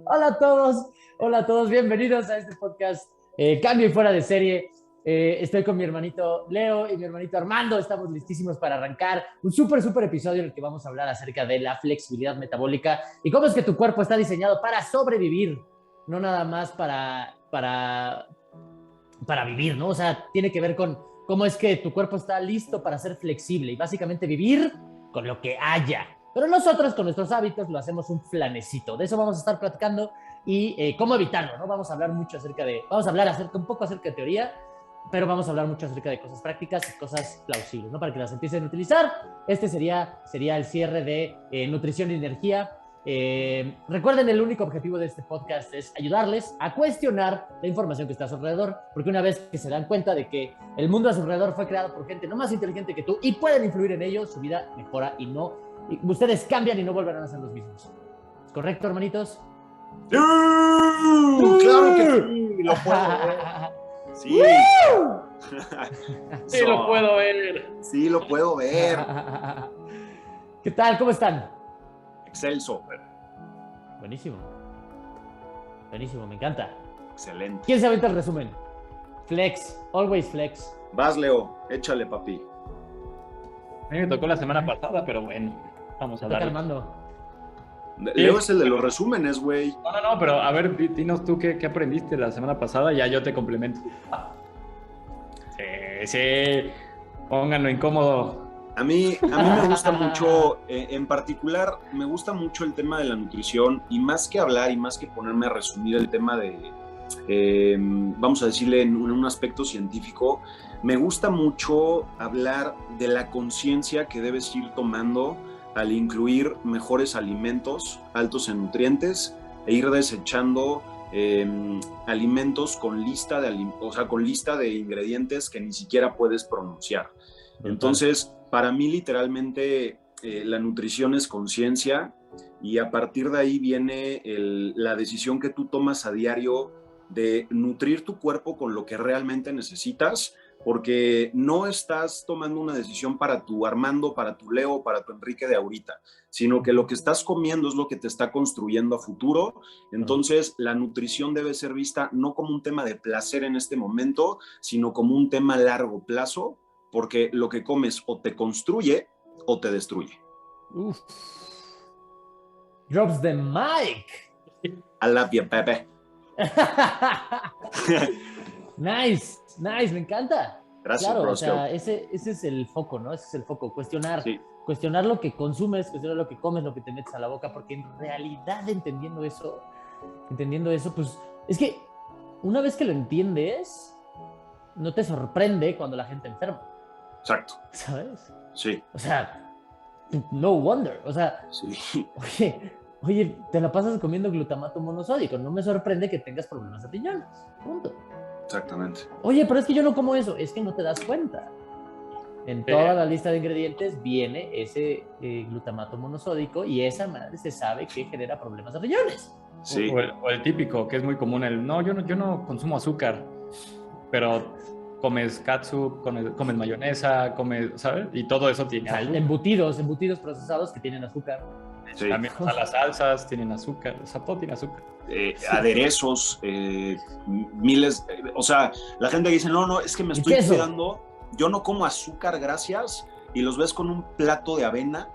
Hola a todos, bienvenidos a este podcast Cambio y Fuera de Serie. Estoy con mi hermanito Leo y mi hermanito Armando, estamos listísimos para arrancar un súper episodio en el que vamos a hablar acerca de la flexibilidad metabólica y cómo es que tu cuerpo está diseñado para sobrevivir, no nada más para vivir, ¿no? O sea, tiene que ver con cómo es que tu cuerpo está listo para ser flexible y básicamente vivir con lo que haya. Pero nosotros con nuestros hábitos lo hacemos un flanecito. De eso vamos a estar platicando y cómo evitarlo, ¿no? Vamos a hablar un poco acerca de teoría, pero vamos a hablar mucho acerca de cosas prácticas y cosas plausibles, ¿no? Para que las empiecen a utilizar. Este sería el cierre de nutrición y energía. Recuerden, el único objetivo de este podcast es ayudarles a cuestionar la información que está a su alrededor, porque una vez que se dan cuenta de que el mundo a su alrededor fue creado por gente no más inteligente que tú y pueden influir en ello, su vida mejora y ustedes cambian y no volverán a ser los mismos. ¿Correcto, hermanitos? ¡Sí! ¡Claro que sí! ¡Lo puedo ver! ¡Sí! ¡Sí lo puedo ver! ¡Sí lo puedo ver! ¿Qué tal? ¿Cómo están? Excelso. Buenísimo, me encanta. Excelente. ¿Quién se aventa el resumen? Flex, always flex. Vas, Leo, échale, papi. A mí me tocó la semana pasada, pero bueno, vamos a Está darle. calmando. Leo es el de los resúmenes, güey. No, pero a ver, dinos tú qué aprendiste la semana pasada y ya yo te complemento. Sí, pónganlo incómodo. A mí me gusta mucho, en particular, me gusta mucho el tema de la nutrición y más que hablar y más que ponerme a resumir el tema de, vamos a decirle en un aspecto científico, me gusta mucho hablar de la conciencia que debes ir tomando al incluir mejores alimentos altos en nutrientes e ir desechando alimentos con lista de ingredientes que ni siquiera puedes pronunciar. Entonces, para mí literalmente la nutrición es conciencia y a partir de ahí viene la decisión que tú tomas a diario de nutrir tu cuerpo con lo que realmente necesitas, porque no estás tomando una decisión para tu Armando, para tu Leo, para tu Enrique de ahorita, sino que lo que estás comiendo es lo que te está construyendo a futuro. Entonces, la nutrición debe ser vista no como un tema de placer en este momento, sino como un tema a largo plazo, porque lo que comes o te construye o te destruye. Uf. Drops the mic. I love you, Pepe. Nice, me encanta. Gracias, claro, bro. O sea, ese es el foco, ¿no? Ese es el foco, cuestionar lo que consumes, cuestionar lo que comes, lo que te metes a la boca, porque en realidad entendiendo eso, pues es que una vez que lo entiendes, no te sorprende cuando la gente enferma. Exacto. ¿Sabes? Sí. O sea, no wonder. O sea, sí. Oye, te la pasas comiendo glutamato monosódico. No me sorprende que tengas problemas de riñones. Punto. Exactamente. Oye, pero es que yo no como eso. Es que no te das cuenta. En toda la lista de ingredientes viene ese glutamato monosódico y esa madre se sabe que genera problemas de riñones. Sí. O el típico, que es muy común, yo no consumo azúcar, pero comes catsup, comes mayonesa, ¿sabes? Y todo eso tiene azúcar. Embutidos procesados que tienen azúcar. Sí. También las salsas tienen azúcar, o sea, todo tiene azúcar. Aderezos, miles, o sea, la gente dice, no, es que me estoy cuidando, yo no como azúcar, gracias, y los ves con un plato de avena,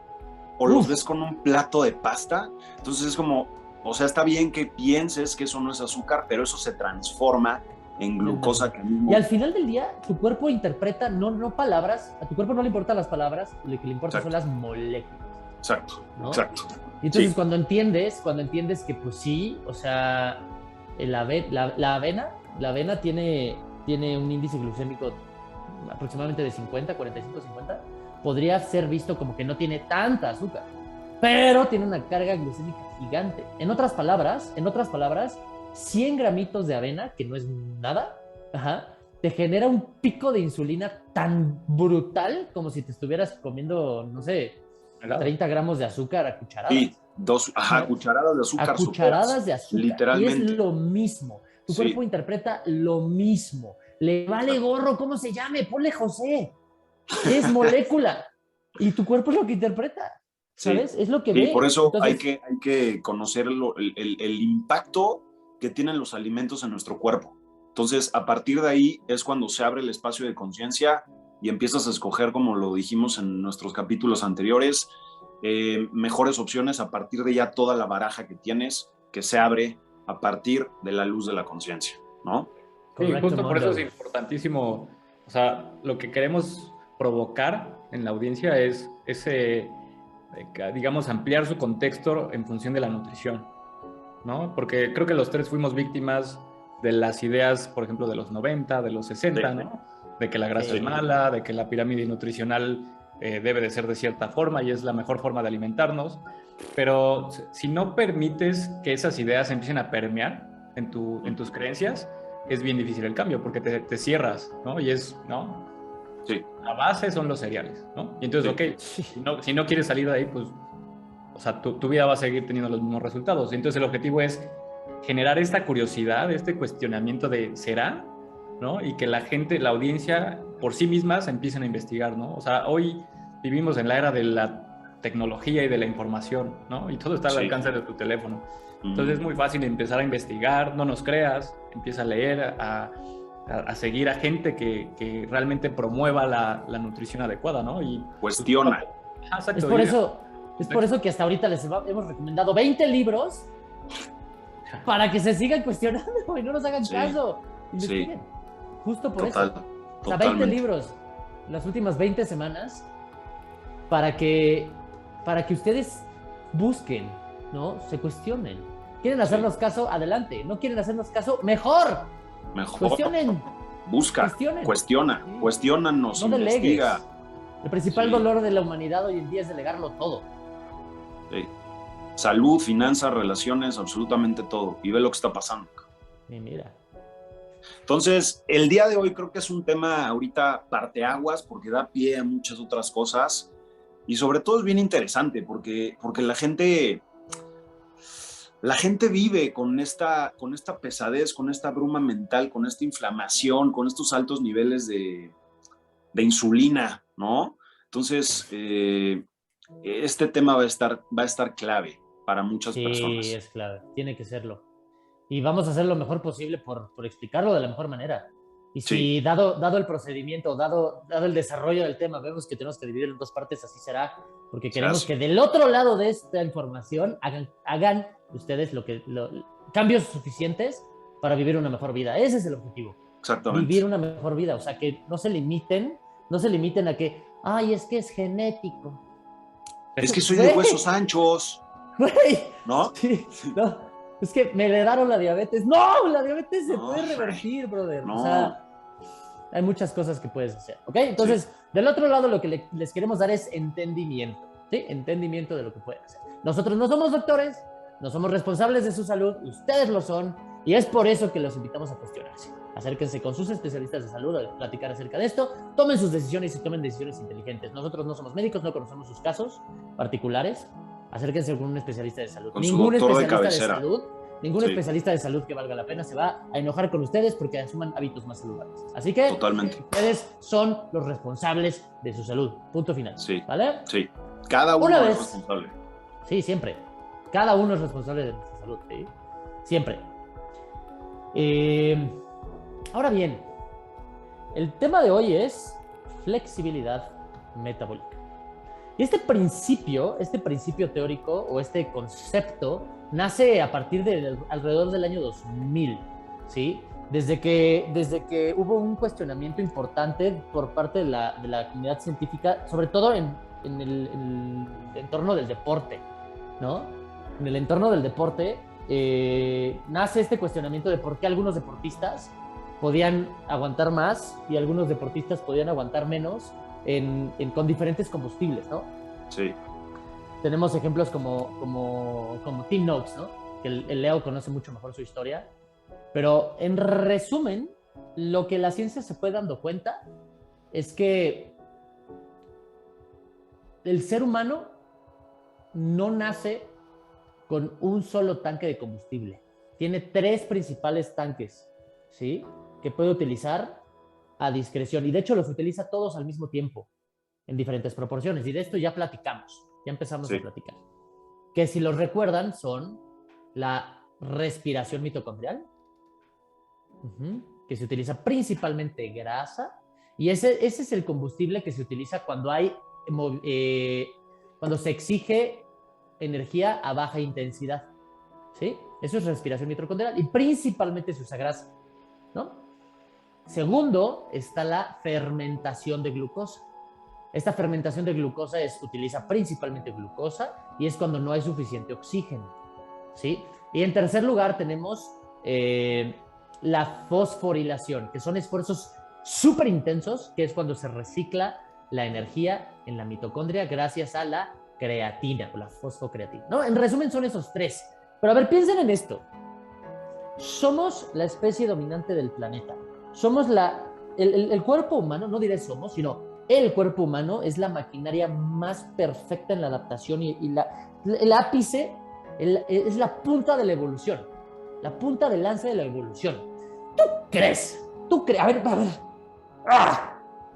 o los ves con un plato de pasta, entonces es como, o sea, está bien que pienses que eso no es azúcar, pero eso se transforma en glucosa. Y al final del día, tu cuerpo interpreta no palabras, a tu cuerpo no le importan las palabras, lo que le importa son las moléculas. Exacto, ¿no? Exacto. Y entonces cuando entiendes que pues sí, o sea, la avena tiene un índice glucémico aproximadamente de 50, 45, 50, podría ser visto como que no tiene tanta azúcar, pero tiene una carga glucémica gigante. En otras palabras, 100 gramitos de avena, que no es nada, te genera un pico de insulina tan brutal como si te estuvieras comiendo, no sé, 30 gramos de azúcar a cucharadas. Sí, cucharadas de azúcar. A cucharadas de azúcar. Literalmente. Y es lo mismo. Tu cuerpo interpreta lo mismo. Le vale gorro cómo se llame, ponle José. Es molécula. Y tu cuerpo es lo que interpreta. ¿sabes? Es lo que Sí, ve. por eso Entonces, hay que conocer el impacto que tienen los alimentos en nuestro cuerpo. Entonces, a partir de ahí es cuando se abre el espacio de conciencia y empiezas a escoger, como lo dijimos en nuestros capítulos anteriores, mejores opciones a partir de ya toda la baraja que tienes, que se abre a partir de la luz de la conciencia, ¿no? Sí, correcto, justo por eso Mondo. es importantísimo, o sea, lo que queremos provocar en la audiencia es ese, digamos, ampliar su contexto en función de la nutrición, ¿no? Porque creo que los tres fuimos víctimas de las ideas, por ejemplo, de los 90, de los 60, Sí. ¿no? De que la grasa Sí. es mala, de que la pirámide nutricional debe de ser de cierta forma y es la mejor forma de alimentarnos, pero si no permites que esas ideas empiecen a permear en tus creencias, es bien difícil el cambio porque te cierras, ¿no? Y es, ¿no? Sí. La base son los cereales, ¿no? Y entonces, Sí. ok, si no quieres salir de ahí, pues, o sea, tu vida va a seguir teniendo los mismos resultados. Y entonces el objetivo es generar esta curiosidad, este cuestionamiento de ¿será? ¿No? Y que la gente, la audiencia, por sí mismas empiecen a investigar, ¿no? O sea, hoy vivimos en la era de la tecnología y de la información, ¿no? Y todo está al Sí. alcance de tu teléfono. Entonces es muy fácil empezar a investigar, no nos creas, empieza a leer, a seguir a gente que realmente promueva la nutrición adecuada, ¿no? Y Cuestiona. Ah, exacto, Es por eso que hasta ahorita les hemos recomendado 20 libros para que se sigan cuestionando y no nos hagan Sí. caso. Investiguen. Sí. Justo por Total, eso. O sea, totalmente. 20 libros las últimas 20 semanas para que ustedes busquen, ¿no? Se cuestionen. ¿Quieren hacernos caso? Adelante. ¿No quieren hacernos caso? ¡Mejor! Mejor. Cuestionen. Busca, Cuestionen. cuestiona, Sí. cuestiónanos, No delegues. investiga. El principal Sí. dolor de la humanidad hoy en día es delegarlo todo. Sí. Salud, finanzas, relaciones, absolutamente todo. Y ve lo que está pasando. Y mira. Entonces, el día de hoy creo que es un tema ahorita parteaguas porque da pie a muchas otras cosas y sobre todo es bien interesante porque la gente vive con esta pesadez, con esta bruma mental, con esta inflamación, con estos altos niveles de insulina, ¿no? Entonces, este tema va a estar clave para muchas personas. Sí, es clave. Tiene que serlo. Y vamos a hacer lo mejor posible por explicarlo de la mejor manera. Y si Sí. dado el procedimiento, dado el desarrollo del tema, vemos que tenemos que dividirlo en dos partes, así será, porque queremos que del otro lado de esta información hagan ustedes cambios suficientes para vivir una mejor vida. Ese es el objetivo. Exactamente. Vivir una mejor vida. O sea, que no se limiten a que, ay, es que es genético. Es que soy de huesos anchos. Güey. ¿No? Sí, no. Es que me heredaron la diabetes. ¡No! La diabetes se puede revertir, brother. No. O sea, hay muchas cosas que puedes hacer, ¿ok? Entonces, del otro lado lo que les queremos dar es entendimiento, ¿sí? Entendimiento de lo que pueden hacer. Nosotros no somos doctores, no somos responsables de su salud, ustedes lo son, y es por eso que los invitamos a cuestionarse. Acérquense con sus especialistas de salud a platicar acerca de esto, tomen sus decisiones y tomen decisiones inteligentes. Nosotros no somos médicos, no conocemos sus casos particulares. Acérquense con un especialista de salud. Ningún especialista de salud que valga la pena se va a enojar con ustedes porque asuman hábitos más saludables. Así que ustedes son los responsables de su salud. Punto final. Sí. ¿Vale? Sí. Cada uno es responsable. Sí, siempre. Cada uno es responsable de nuestra salud. ¿sí? Siempre. Ahora bien, el tema de hoy es flexibilidad metabólica. Y este principio teórico o este concepto nace a partir de alrededor del año 2000, ¿sí? Desde que hubo un cuestionamiento importante por parte de la comunidad científica, sobre todo en el entorno del deporte, ¿no? En el entorno del deporte nace este cuestionamiento de por qué algunos deportistas podían aguantar más y algunos deportistas podían aguantar menos con diferentes combustibles, ¿no? Sí. Tenemos ejemplos como Tim Noakes, ¿no? Que el Leo conoce mucho mejor su historia. Pero en resumen, lo que la ciencia se fue dando cuenta es que el ser humano no nace con un solo tanque de combustible. Tiene 3 principales tanques, ¿sí? Que puede utilizar a discreción. Y de hecho los utiliza todos al mismo tiempo, en diferentes proporciones. Y de esto ya platicamos. Ya empezamos Sí. a platicar. Que si los recuerdan son la respiración mitocondrial, que se utiliza principalmente grasa, y ese es el combustible que se utiliza cuando cuando se exige energía a baja intensidad, ¿sí? Eso es respiración mitocondrial y principalmente se usa grasa, ¿no? Segundo, está la fermentación de glucosa. Esta fermentación de glucosa utiliza principalmente glucosa y es cuando no hay suficiente oxígeno, ¿sí? Y en tercer lugar tenemos la fosforilación, que son esfuerzos súper intensos, que es cuando se recicla la energía en la mitocondria gracias a la creatina o la fosfocreatina, ¿no? En resumen son esos tres. Pero a ver, piensen en esto. Somos la especie dominante del planeta. Somos el cuerpo humano, no diré somos, sino el cuerpo humano es la maquinaria más perfecta en la adaptación y el ápice es la punta de la evolución, la punta de lanza de la evolución. ¿Tú crees? A ver,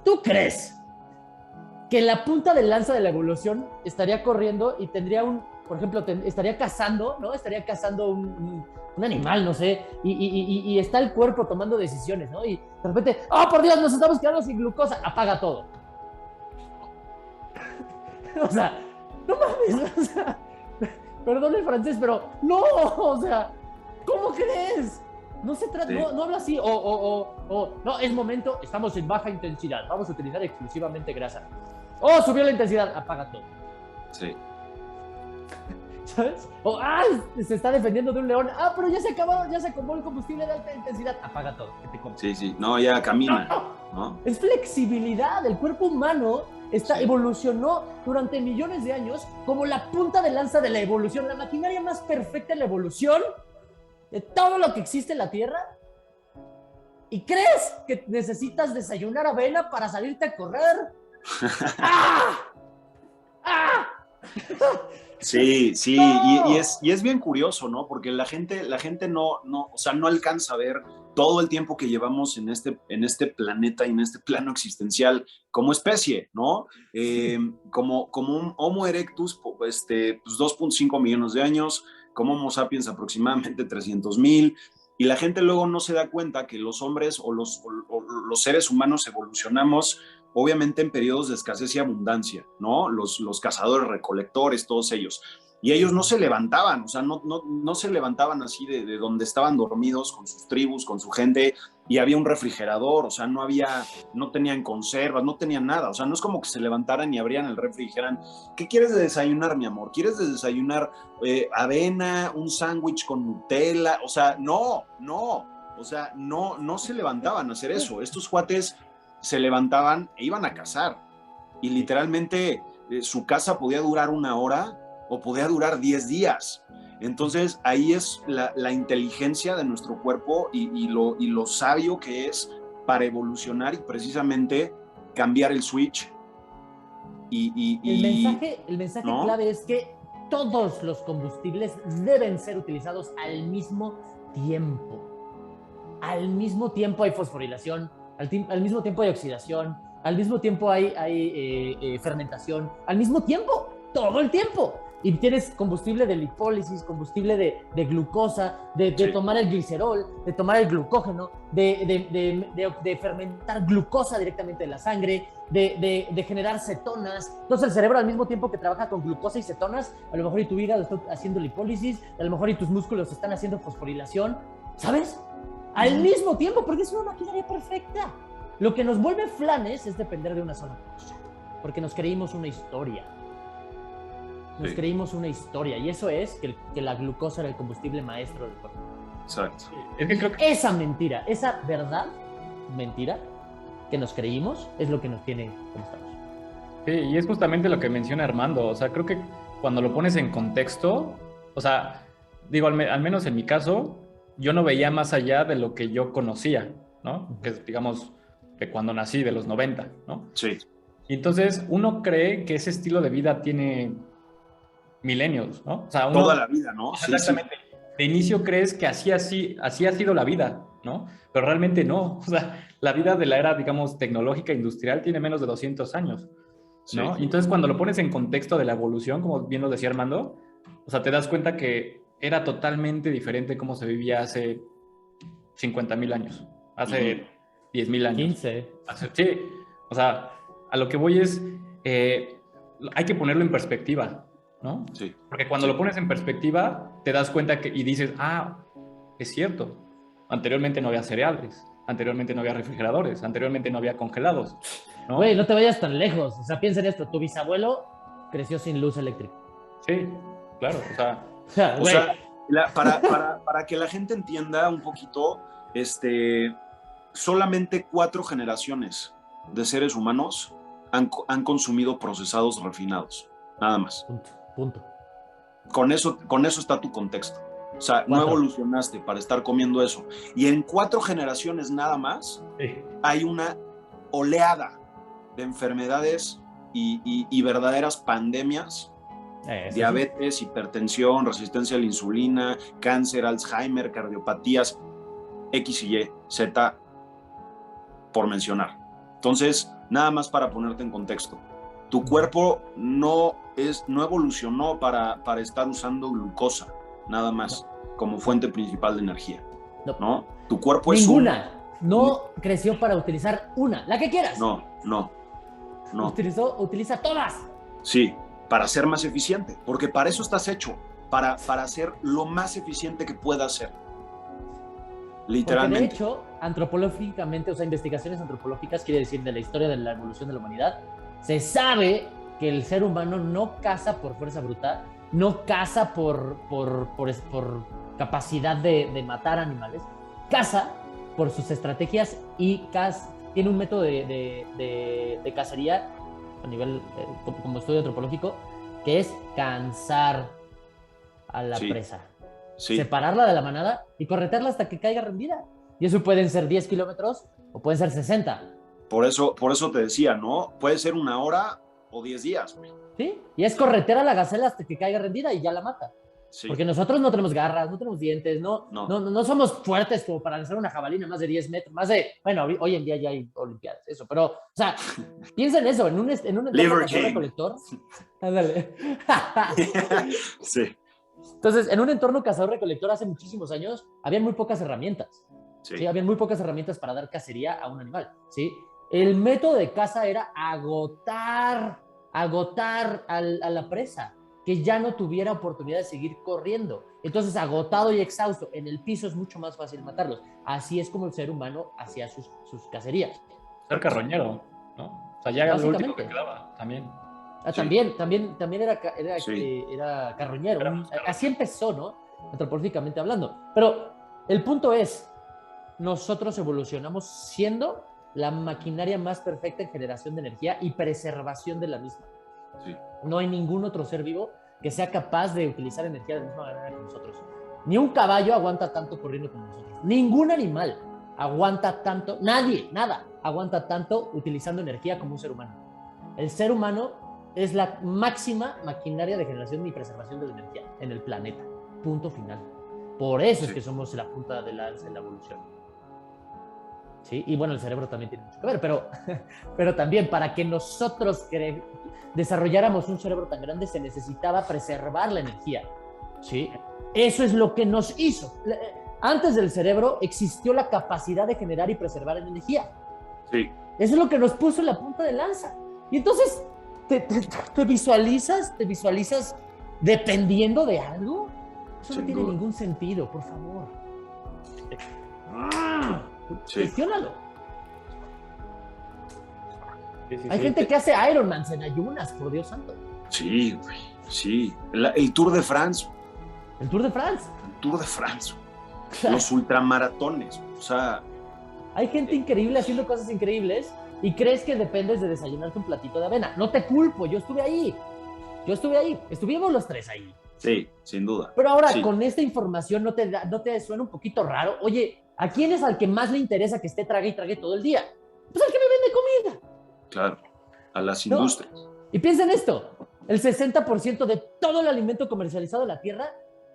¿tú crees que la punta de lanza de la evolución estaría corriendo y tendría por ejemplo, estaría cazando, ¿no? Estaría cazando un animal, no sé, y está el cuerpo tomando decisiones, ¿no? Y de repente, ¡oh, por Dios, nos estamos quedando sin glucosa! Apaga todo. O sea, no mames, o sea, perdón el francés, pero no, o sea, ¿cómo crees? No se trata, sí. No habla así, no, es momento, estamos en baja intensidad, vamos a utilizar exclusivamente grasa. ¡Oh, subió la intensidad! Apaga todo. Sí. ¿Sabes? Se está defendiendo de un león. Pero ya se acabó el combustible de alta intensidad. Apaga todo, que te comes. Sí, no, ya camina. ¿No? Es flexibilidad. El cuerpo humano evolucionó durante millones de años como la punta de lanza de la evolución, la maquinaria más perfecta de la evolución de todo lo que existe en la Tierra. ¿Y crees que necesitas desayunar avena para salirte a correr? Sí, no. y es bien curioso, ¿no? Porque la gente no, o sea, no alcanza a ver todo el tiempo que llevamos en este planeta y en este plano existencial como especie, ¿no? Como un Homo erectus, pues 2.5 millones de años, como Homo sapiens aproximadamente 300,000, y la gente luego no se da cuenta que los hombres o los seres humanos evolucionamos obviamente en periodos de escasez y abundancia, ¿no? Los cazadores, recolectores, todos ellos. Y ellos no se levantaban, o sea, no se levantaban así de donde estaban dormidos con sus tribus, con su gente, y había un refrigerador, o sea, no tenían conservas, no tenían nada, o sea, no es como que se levantaran y abrían el refri y dijeran, ¿qué quieres de desayunar, mi amor? ¿Quieres de desayunar avena, un sándwich con Nutella? O sea, no se levantaban a hacer eso. Estos cuates se levantaban e iban a cazar, y literalmente su caza podía durar 1 hora o podía durar 10 días. Entonces ahí es la inteligencia de nuestro cuerpo y lo sabio que es para evolucionar y precisamente cambiar el switch. El mensaje ¿no? clave es que todos los combustibles deben ser utilizados al mismo tiempo. Al mismo tiempo hay fosforilación, al mismo tiempo hay oxidación, al mismo tiempo hay fermentación, al mismo tiempo, todo el tiempo. Y tienes combustible de lipólisis, combustible de glucosa, de tomar el glicerol, de tomar el glucógeno, de fermentar glucosa directamente en la sangre, de generar cetonas. Entonces el cerebro al mismo tiempo que trabaja con glucosa y cetonas, a lo mejor y tu hígado está haciendo lipólisis, a lo mejor y tus músculos están haciendo fosforilación, ¿sabes? Al mismo tiempo, porque es una maquinaria perfecta. Lo que nos vuelve flanes es depender de una sola cosa, porque nos creímos una historia. Nos creímos una historia, y eso es que la glucosa era el combustible maestro del cuerpo. Exacto. Es que creo que esa mentira, esa verdad, mentira, que nos creímos, es lo que nos tiene como estamos. Sí, y es justamente lo que menciona Armando. O sea, creo que cuando lo pones en contexto, o sea, digo, al menos en mi caso, yo no veía más allá de lo que yo conocía, ¿no? Que es, digamos, de cuando nací, de los 90, ¿no? Sí. Y entonces uno cree que ese estilo de vida tiene milenios, ¿no? O sea, toda la vida, ¿no? Exactamente. Sí. De inicio crees que así ha sido la vida, ¿no? Pero realmente no. O sea, la vida de la era, digamos, tecnológica industrial tiene menos de 200 años. ¿no? Y entonces cuando lo pones en contexto de la evolución, como bien lo decía Armando, o sea, te das cuenta que era totalmente diferente cómo se vivía hace 50,000 años, hace 10,000 años. 15. Sí, o sea, a lo que voy es, hay que ponerlo en perspectiva, ¿no? Sí. Porque cuando lo pones en perspectiva, te das cuenta y dices, es cierto, anteriormente no había cereales, anteriormente no había refrigeradores, anteriormente no había congelados, ¿no? Güey, no te vayas tan lejos. O sea, piensa en esto. Tu bisabuelo creció sin luz eléctrica. Sí, claro, O sea, para que la gente entienda un poquito, solamente 4 generaciones de seres humanos han consumido procesados refinados, nada más. Punto. Con eso está tu contexto. O sea, 4. No evolucionaste para estar comiendo eso. Y en 4 generaciones nada más hay una oleada de enfermedades y verdaderas pandemias. Diabetes, hipertensión, resistencia a la insulina, cáncer, Alzheimer, cardiopatías, X y Y, Z, por mencionar. Entonces, nada más para ponerte en contexto. Tu cuerpo no evolucionó para estar usando glucosa, nada más, como fuente principal de energía. ¿No? Tu cuerpo es ninguna. No creció para utilizar una, la que quieras. No. Utiliza todas. Sí, para ser más eficiente, porque para eso estás hecho, para ser lo más eficiente que puedas ser. Literalmente. Porque de hecho, antropológicamente, o sea, investigaciones antropológicas, quiere decir de la historia de la evolución de la humanidad, se sabe que el ser humano no caza por fuerza bruta, no caza por capacidad de matar animales, caza por sus estrategias y tiene un método de cacería a nivel, como estudio antropológico, que es cansar a la presa. Sí. Separarla de la manada y corretearla hasta que caiga rendida. Y eso pueden ser 10 kilómetros o pueden ser 60. Por eso te decía, ¿no? Puede ser 1 hora o 10 días. Sí, y es corretear a la gacela hasta que caiga rendida y ya la mata. Sí. Porque nosotros no tenemos garras, no tenemos dientes, no somos fuertes como para lanzar una jabalina más de 10 metros, bueno, hoy en día ya hay olimpiadas, eso, pero, o sea, piensa en eso, en un entorno cazador-recolector. Ándale. Sí. Entonces, en un entorno cazador-recolector hace muchísimos años, habían muy pocas herramientas. Sí. Habían muy pocas herramientas para dar cacería a un animal, ¿sí? El método de caza era agotar a la presa, que ya no tuviera oportunidad de seguir corriendo. Entonces, agotado y exhausto en el piso es mucho más fácil matarlos. Así es como el ser humano hacía sus cacerías. Ser carroñero, ¿no? O sea, ya era lo último que quedaba, también. También era carroñero. Así empezó, ¿no? Antropológicamente hablando. Pero el punto es, nosotros evolucionamos siendo la maquinaria más perfecta en generación de energía y preservación de la misma. Sí. No hay ningún otro ser vivo que sea capaz de utilizar energía de la misma manera que nosotros. Ni un caballo aguanta tanto corriendo como nosotros. Ningún animal aguanta tanto, nada aguanta tanto utilizando energía como un ser humano. El ser humano es la máxima maquinaria de generación y preservación de la energía en el planeta. Punto final. Por eso es que somos la punta de lanza en la evolución. ¿Sí? Y bueno, el cerebro también tiene mucho que ver, pero también para que nosotros desarrolláramos un cerebro tan grande se necesitaba preservar la energía. ¿Sí? Eso es lo que nos hizo. Antes del cerebro existió la capacidad de generar y preservar energía. Sí. Eso es lo que nos puso en la punta de lanza. Y entonces, ¿te visualizas dependiendo de algo? Eso no tiene ningún sentido, por favor. Cuestiónalo. Hay gente que hace Ironman en ayunas, por Dios santo. Sí, güey. Sí. El Tour de France. El Tour de France. Los ultramaratones. O sea. Hay gente increíble haciendo cosas increíbles y crees que dependes de desayunarte un platito de avena. No te culpo, yo estuve ahí. Estuvimos los 3 ahí. Sí, sin duda. Pero ahora, con esta información, ¿no te suena un poquito raro? Oye, ¿a quién es al que más le interesa que esté trague y trague todo el día? Pues al que me vende comida. Claro, a las industrias. Y piensa en esto, el 60% de todo el alimento comercializado en la Tierra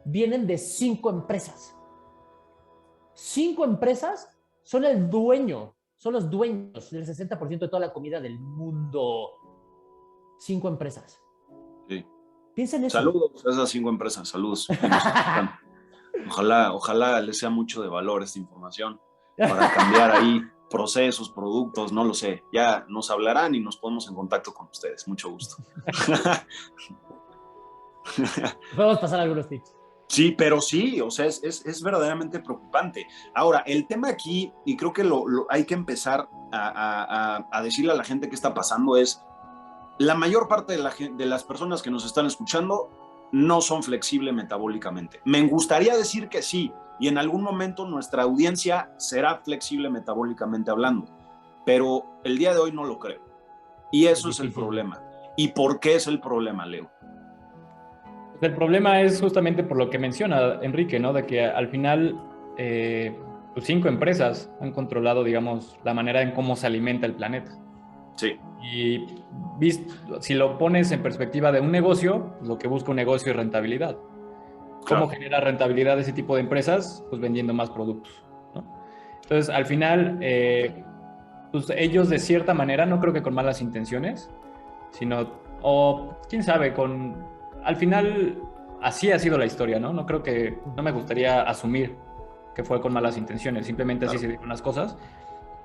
vienen de 5 empresas. 5 empresas son los dueños del 60% de toda la comida del mundo. 5 empresas. Sí. Piensa en eso. Saludos a esas 5 empresas, saludos. Ojalá les sea mucho de valor esta información para cambiar ahí procesos, productos, no lo sé. Ya nos hablarán y nos ponemos en contacto con ustedes. Mucho gusto. Podemos pasar algunos tips. Sí, pero sí, o sea, es verdaderamente preocupante. Ahora, el tema aquí, y creo que hay que empezar a decirle a la gente qué está pasando, es la mayor parte de las personas que nos están escuchando no son flexibles metabólicamente. Me gustaría decir que sí, y en algún momento nuestra audiencia será flexible metabólicamente hablando, pero el día de hoy no lo creo. Y eso es el problema. ¿Y por qué es el problema, Leo? El problema es justamente por lo que menciona Enrique, ¿no? De que al final 5 empresas han controlado, digamos, la manera en cómo se alimenta el planeta. Sí. Y si lo pones en perspectiva de un negocio, lo que busca un negocio es rentabilidad. ¿Cómo genera rentabilidad ese tipo de empresas? Pues vendiendo más productos, ¿no? Entonces, al final, pues ellos de cierta manera, no creo que con malas intenciones, sino, o quién sabe, al final así ha sido la historia, ¿no? No me gustaría asumir que fue con malas intenciones, simplemente así se dieron las cosas.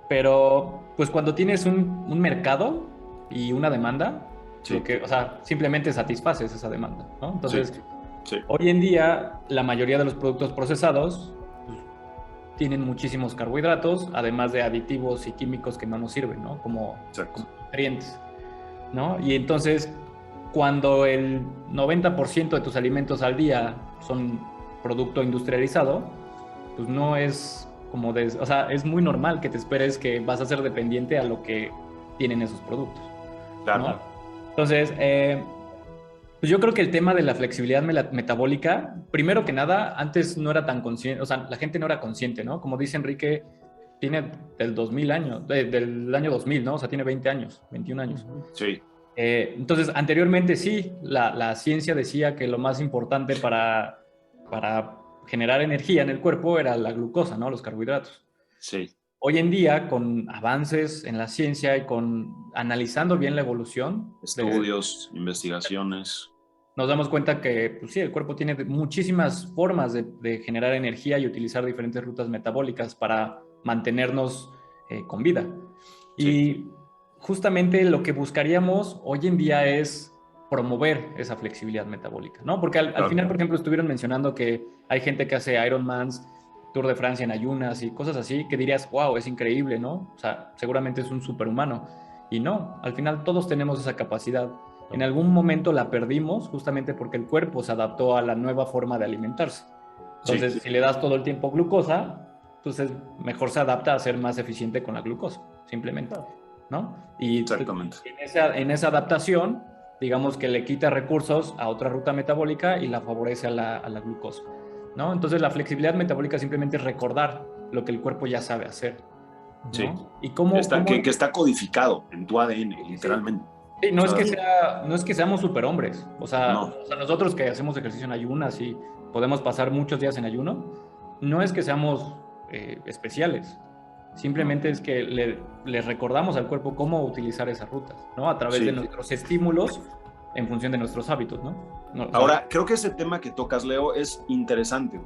Pero pues cuando tienes un mercado y una demanda, o sea, simplemente satisfaces esa demanda, ¿no? Entonces, hoy en día la mayoría de los productos procesados pues, tienen muchísimos carbohidratos, además de aditivos y químicos que no nos sirven, ¿no? Como nutrientes, ¿no? Y entonces, cuando el 90% de tus alimentos al día son producto industrializado, pues no es o sea, es muy normal que te esperes que vas a ser dependiente a lo que tienen esos productos. Claro. ¿No? Entonces, pues yo creo que el tema de la flexibilidad metabólica, primero que nada, antes no era tan consciente, o sea, la gente no era consciente, ¿no? Como dice Enrique, tiene del año 2000, ¿no? O sea, tiene 20 años, 21 años. Sí. Entonces, anteriormente sí, la ciencia decía que lo más importante para generar energía en el cuerpo era la glucosa, ¿no? Los carbohidratos. Sí. Hoy en día, con avances en la ciencia y analizando bien la evolución, estudios, investigaciones, nos damos cuenta que, pues sí, el cuerpo tiene muchísimas formas de generar energía y utilizar diferentes rutas metabólicas para mantenernos con vida. Sí. Y justamente lo que buscaríamos hoy en día es promover esa flexibilidad metabólica, ¿no? Porque al final, por ejemplo, estuvieron mencionando que hay gente que hace Ironmans, Tour de Francia en ayunas y cosas así, que dirías, wow, es increíble, ¿no? O sea, seguramente es un superhumano. Y no, al final todos tenemos esa capacidad. En algún momento la perdimos justamente porque el cuerpo se adaptó a la nueva forma de alimentarse. Entonces, si le das todo el tiempo glucosa, entonces mejor se adapta a ser más eficiente con la glucosa, simplemente, ¿no? Y exactamente. En esa adaptación, digamos que le quita recursos a otra ruta metabólica y la favorece a la glucosa, ¿no? Entonces la flexibilidad metabólica simplemente es recordar lo que el cuerpo ya sabe hacer, ¿no? Sí. Y cómo que está codificado en tu ADN, literalmente. Sí, no es que seamos superhombres, o sea, nosotros que hacemos ejercicio en ayunas y podemos pasar muchos días en ayuno, no es que seamos especiales, simplemente es que le recordamos al cuerpo cómo utilizar esas rutas, ¿no? A través de nuestros estímulos en función de nuestros hábitos, ¿no? Ahora, creo que ese tema que tocas, Leo, es interesante,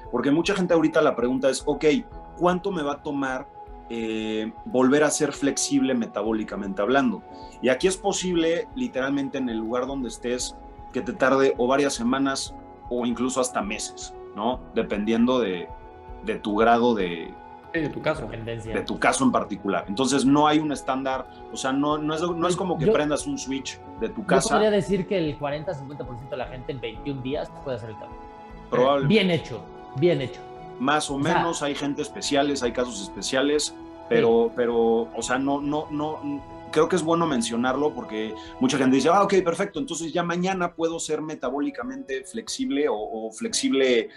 porque mucha gente ahorita la pregunta es, ok, ¿cuánto me va a tomar volver a ser flexible metabólicamente hablando? Y aquí es posible, literalmente en el lugar donde estés, que te tarde o varias semanas o incluso hasta meses, ¿no? Dependiendo de tu grado de tu caso. De tu caso en particular. Entonces no hay un estándar, o sea, no es como que prendas un switch de tu casa. Yo podría decir que el 40-50% de la gente en 21 días puede hacer el cambio. Probablemente. Bien hecho. Más o menos, hay gente especiales, hay casos especiales, pero, o sea, no, creo que es bueno mencionarlo porque mucha gente dice, ok, perfecto, entonces ya mañana puedo ser metabólicamente flexible o flexible,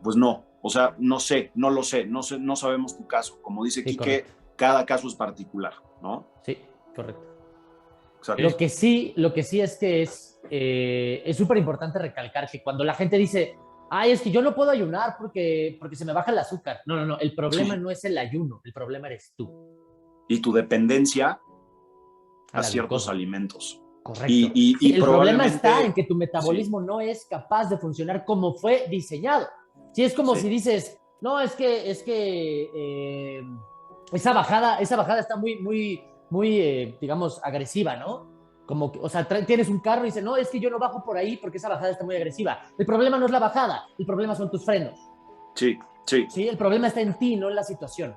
pues no. O sea, no no sabemos tu caso. Como dice Quique, cada caso es particular, ¿no? Sí, correcto. Exacto. Lo que sí es que es súper importante recalcar que cuando la gente dice, ay, es que yo no puedo ayunar porque se me baja el azúcar. No, el problema no es el ayuno, el problema eres tú. Y tu dependencia a ciertos alimentos. Correcto. Y el problema está probablemente... en que tu metabolismo no es capaz de funcionar como fue diseñado. Si es como si dices, no, es que esa bajada está muy, digamos, agresiva, ¿no? Como que, o sea, tienes un carro y dices, no, es que yo no bajo por ahí porque esa bajada está muy agresiva. El problema no es la bajada, el problema son tus frenos. Sí. ¿Sí? El problema está en ti, no en la situación.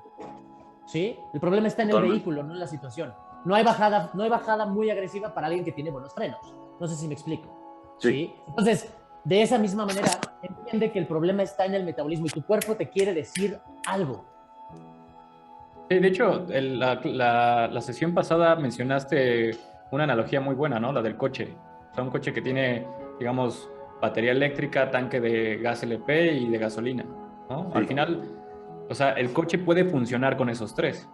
¿Sí? El problema está en el vehículo, no en la situación. No hay bajada muy agresiva para alguien que tiene buenos frenos. No sé si me explico. ¿Sí? Entonces, de esa misma manera, entiende que el problema está en el metabolismo y tu cuerpo te quiere decir algo. Sí, de hecho, la sesión pasada mencionaste una analogía muy buena, ¿no? La del coche. O sea, un coche que tiene, digamos, batería eléctrica, tanque de gas LP y de gasolina, ¿no? Al final, o sea, el coche puede funcionar con esos tres,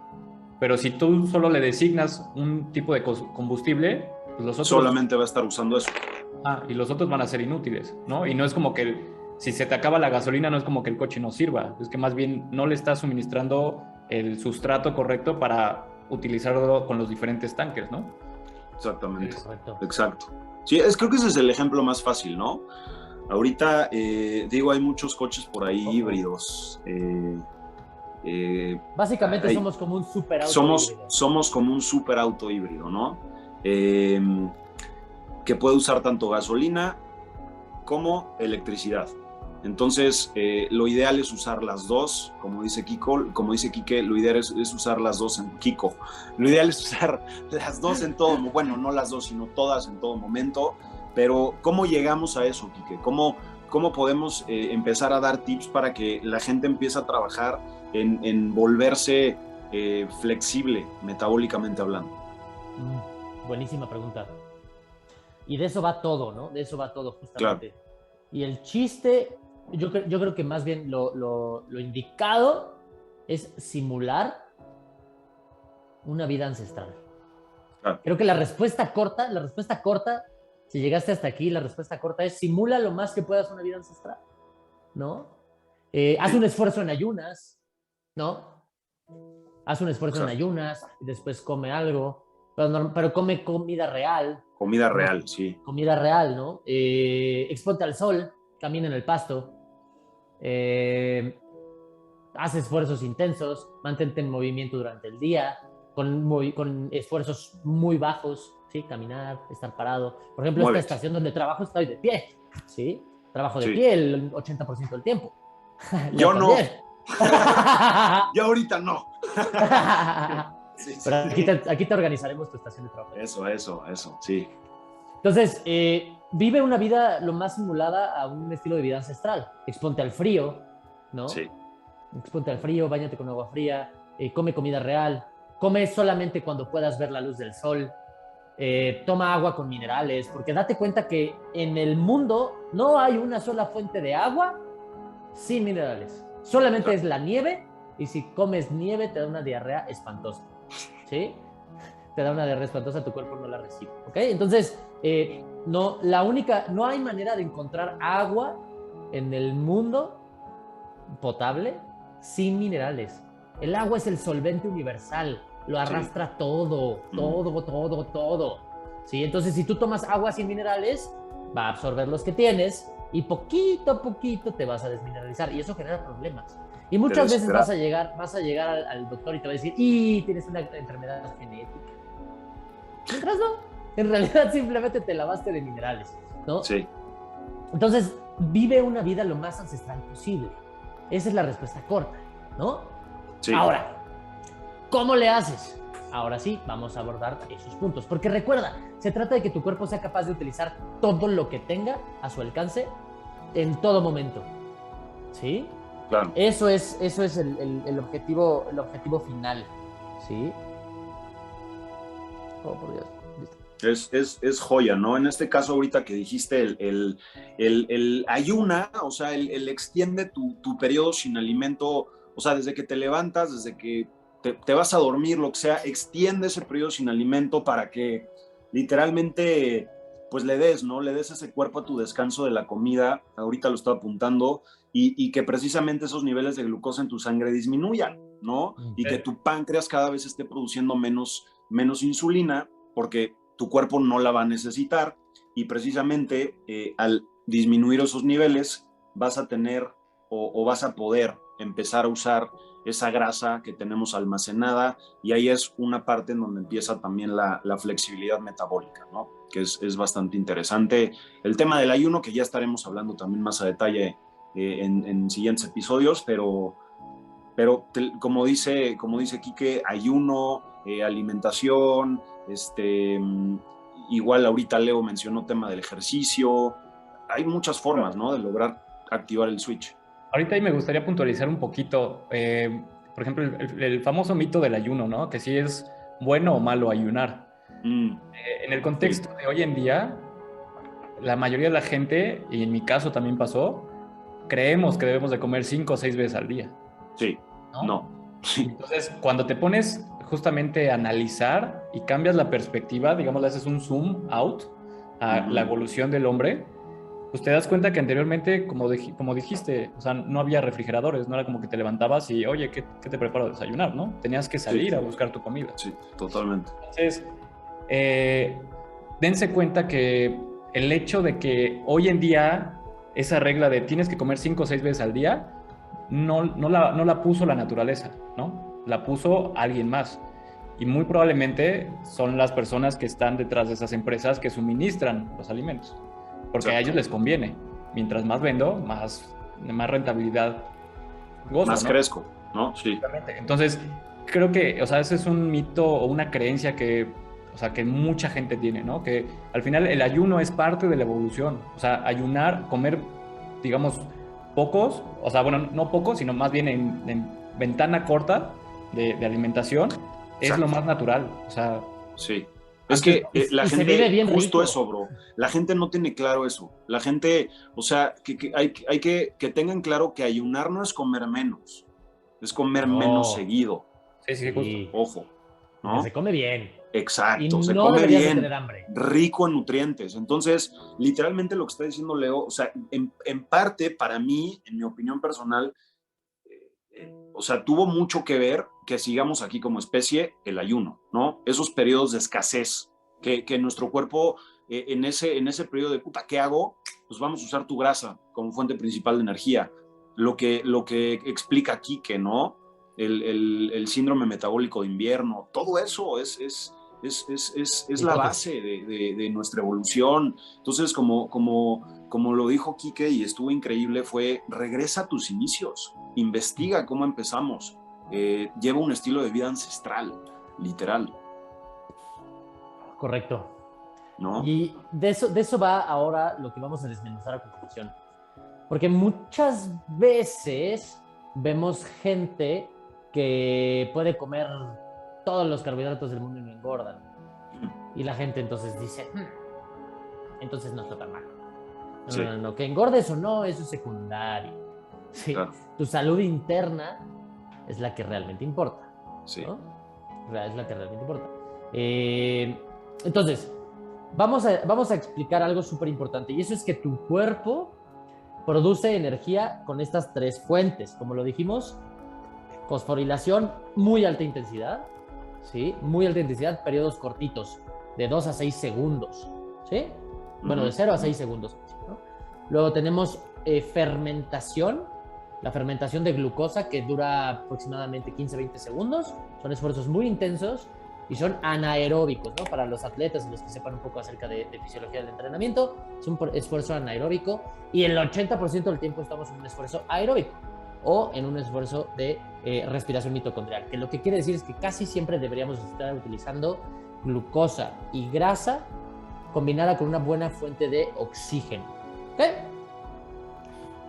pero si tú solo le designas un tipo de combustible, pues los otros... Solamente va a estar usando eso. Y los otros van a ser inútiles, ¿no? Y no es como que si se te acaba la gasolina, no es como que el coche no sirva, es que más bien no le estás suministrando el sustrato correcto para utilizarlo con los diferentes tanques, ¿no? Exactamente. Correcto. Exacto. Sí, creo que ese es el ejemplo más fácil, ¿no? Ahorita, digo, hay muchos coches por ahí híbridos. Básicamente somos como un superauto híbrido. Somos como un superauto híbrido, ¿no? Que puede usar tanto gasolina como electricidad. Entonces, lo ideal es usar las dos, como dice Quique, lo ideal es usar las dos lo ideal es usar las dos en todo, bueno, no las dos, sino todas en todo momento, pero ¿cómo llegamos a eso, Quique? ¿Cómo podemos empezar a dar tips para que la gente empiece a trabajar en volverse flexible, metabólicamente hablando? Buenísima pregunta. Y de eso va todo, ¿no? De eso va todo, justamente. Claro. Y el chiste, yo creo que más bien lo indicado es simular una vida ancestral. Claro. Creo que la respuesta corta, si llegaste hasta aquí, la respuesta corta es simula lo más que puedas una vida ancestral, ¿no? Haz un esfuerzo en ayunas, ¿no? Haz un esfuerzo en ayunas y después come algo, pero come comida real. Comida real, ¿no? Sí. Comida real, ¿no? Exponte al sol, camina en el pasto, haz esfuerzos intensos, mantente en movimiento durante el día, con esfuerzos muy bajos, ¿sí? Caminar, estar parado. Por ejemplo, esta estación donde trabajo estoy de pie, ¿sí? Trabajo de pie el 80% del tiempo. Yo no. Yo ahorita no. Sí. Pero aquí te organizaremos tu estación de trabajo. Eso, sí. Entonces, vive una vida lo más simulada a un estilo de vida ancestral. Exponte al frío, ¿no? Sí. Exponte al frío, báñate con agua fría, come comida real, come solamente cuando puedas ver la luz del sol, toma agua con minerales, porque date cuenta que en el mundo no hay una sola fuente de agua sin minerales. Solamente es la nieve, y si comes nieve te da una diarrea espantosa, ¿sí? Te da una diarrea espantosa, tu cuerpo no la recibe, ¿ok? Entonces, no hay manera de encontrar agua en el mundo potable sin minerales. El agua es el solvente universal, lo arrastra todo, ¿sí? Entonces, si tú tomas agua sin minerales, va a absorber los que tienes y poquito a poquito te vas a desmineralizar y eso genera problemas. Y muchas veces vas a llegar al doctor y te va a decir, tienes una enfermedad genética. Mientras no, en realidad simplemente te lavaste de minerales, ¿no? Sí. Entonces, vive una vida lo más ancestral posible. Esa es la respuesta corta, ¿no? Sí. Ahora, ¿cómo le haces? Ahora sí, vamos a abordar esos puntos. Porque recuerda, se trata de que tu cuerpo sea capaz de utilizar todo lo que tenga a su alcance en todo momento, ¿sí? Claro. Eso es el objetivo final, ¿sí? Oh, por Dios. Es joya, ¿no? En este caso, ahorita que dijiste el ayuna, o sea, el extiende tu periodo sin alimento, o sea, desde que te levantas, desde que te vas a dormir, lo que sea, extiende ese periodo sin alimento para que literalmente, pues le des, ¿no? Le des ese cuerpo a tu descanso de la comida, ahorita lo estoy apuntando, y que precisamente esos niveles de glucosa en tu sangre disminuyan, ¿no? Y que tu páncreas cada vez esté produciendo menos insulina, porque tu cuerpo no la va a necesitar y precisamente al disminuir esos niveles vas a tener o vas a poder empezar a usar esa grasa que tenemos almacenada y ahí es una parte en donde empieza también la flexibilidad metabólica, ¿no? Que es bastante interesante. El tema del ayuno, que ya estaremos hablando también más a detalle en siguientes episodios, pero como dice Quique, ayuno, alimentación, igual ahorita Leo mencionó tema del ejercicio, hay muchas formas, ¿no? De lograr activar el switch. Ahorita ahí me gustaría puntualizar un poquito, por ejemplo, el famoso mito del ayuno, ¿no? Que si es bueno o malo ayunar. En el contexto de hoy en día, la mayoría de la gente, y en mi caso también pasó, creemos que debemos de comer 5 o 6 veces al día. Sí, no. Entonces, cuando te pones justamente a analizar y cambias la perspectiva, digamos, le haces un zoom out a la evolución del hombre, pues te das cuenta que anteriormente, como dijiste, o sea, no había refrigeradores, no era como que te levantabas y, oye, ¿qué te preparo de desayunar, no? Tenías que salir a buscar tu comida. Sí, totalmente. Entonces, dense cuenta que el hecho de que hoy en día esa regla de tienes que comer 5 o 6 veces al día, no la puso la naturaleza, ¿no? La puso alguien más. Y muy probablemente son las personas que están detrás de esas empresas que suministran los alimentos. Porque a ellos les conviene. Mientras más vendo, más rentabilidad gozo, más ¿no? crezco, ¿no? Sí. Entonces, creo que, o sea, ese es un mito o una creencia que mucha gente tiene, ¿no? Que al final el ayuno es parte de la evolución. O sea, ayunar, comer, digamos, pocos, o sea, bueno, no pocos, sino más bien en ventana corta de alimentación, es lo más natural. O sea, sí. Es que la gente, justo rico. Eso, bro. La gente no tiene claro eso. La gente, o sea, hay que tengan claro que ayunar no es comer menos, es comer menos seguido. Sí, justo. Ojo, ¿no? Se come bien. Exacto, y se no come bien, tener hambre. Rico en nutrientes. Entonces, literalmente lo que está diciendo Leo, o sea, en parte, para mí, en mi opinión personal, o sea, tuvo mucho que ver que sigamos aquí como especie el ayuno, ¿no? Esos periodos de escasez, que nuestro cuerpo en ese periodo de puta, ¿qué hago? Pues vamos a usar tu grasa como fuente principal de energía. Lo que explica aquí que, ¿no? El síndrome metabólico de invierno, todo eso es la base de nuestra evolución. Entonces, como lo dijo Quique y estuvo increíble, fue regresa a tus inicios, investiga cómo empezamos, lleva un estilo de vida ancestral, literal. Correcto. ¿No? Y de eso va ahora lo que vamos a desmenuzar a continuación. Porque muchas veces vemos gente que puede comer todos los carbohidratos del mundo y no engordan. Y la gente entonces dice, entonces no está tan mal. No, que engordes o no, eso es secundario. Sí. Claro. Tu salud interna es la que realmente importa. Sí. ¿No? Es la que realmente importa. Entonces, vamos a explicar algo súper importante, y eso es que tu cuerpo produce energía con estas 3 fuentes. Como lo dijimos, fosforilación, muy alta intensidad, ¿sí? Muy alta intensidad, periodos cortitos, de 2 a 6 segundos, ¿sí? Bueno, de 0 a 6 segundos, ¿no? Luego tenemos fermentación, la fermentación de glucosa, que dura aproximadamente 15-20 segundos. Son esfuerzos muy intensos y son anaeróbicos, ¿no? Para los atletas y los que sepan un poco acerca de fisiología del entrenamiento, es un esfuerzo anaeróbico, y el 80% del tiempo estamos en un esfuerzo aeróbico o en un esfuerzo de respiración mitocondrial, que lo que quiere decir es que casi siempre deberíamos estar utilizando glucosa y grasa combinada con una buena fuente de oxígeno, ¿ok?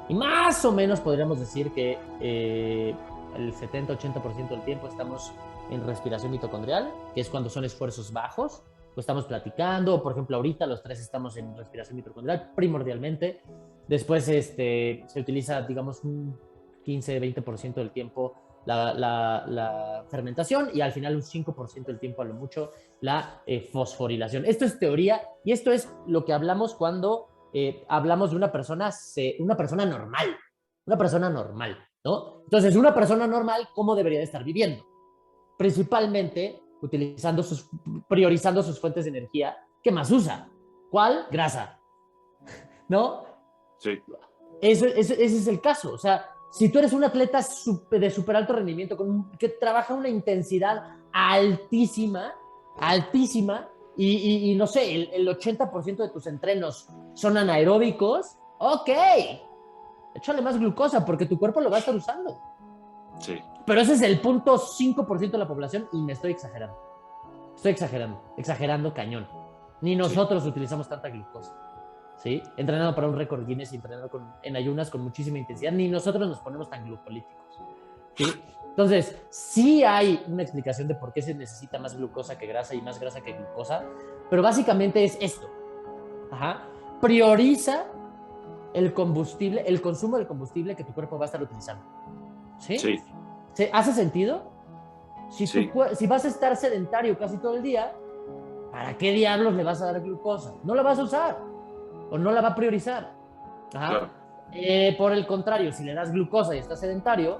Y más o menos podríamos decir que el 70-80% del tiempo estamos en respiración mitocondrial, que es cuando son esfuerzos bajos, o estamos platicando, por ejemplo, ahorita los 3 estamos en respiración mitocondrial primordialmente. Después se utiliza, digamos, un 15-20% del tiempo la fermentación, y al final un 5% del tiempo a lo mucho la fosforilación. Esto es teoría, y esto es lo que hablamos cuando hablamos de una persona normal, ¿no? Entonces, una persona normal, ¿cómo debería de estar viviendo? Principalmente priorizando sus fuentes de energía, ¿qué más usa? ¿Cuál? Grasa. ¿No? Sí. Ese es el caso. O sea, si tú eres un atleta de súper alto rendimiento, que trabaja una intensidad altísima, altísima, y no sé, el 80% de tus entrenos son anaeróbicos, ok, échale más glucosa porque tu cuerpo lo va a estar usando. Sí. Pero ese es el 0.5% de la población y me estoy exagerando. Estoy exagerando cañón. Ni nosotros utilizamos tanta glucosa. ¿Sí? Entrenando para un récord Guinness y entrenando en ayunas con muchísima intensidad, ni nosotros nos ponemos tan glucolíticos. ¿Sí? Entonces, sí hay una explicación de por qué se necesita más glucosa que grasa y más grasa que glucosa, pero básicamente es esto. Ajá. Prioriza el combustible, el consumo del combustible que tu cuerpo va a estar utilizando. ¿Sí? Sí. ¿Hace sentido? Si, Sí. si vas a estar sedentario casi todo el día, ¿para qué diablos le vas a dar glucosa? No la vas a usar o no la va a priorizar. Ajá. Claro. Por el contrario, si le das glucosa y estás sedentario,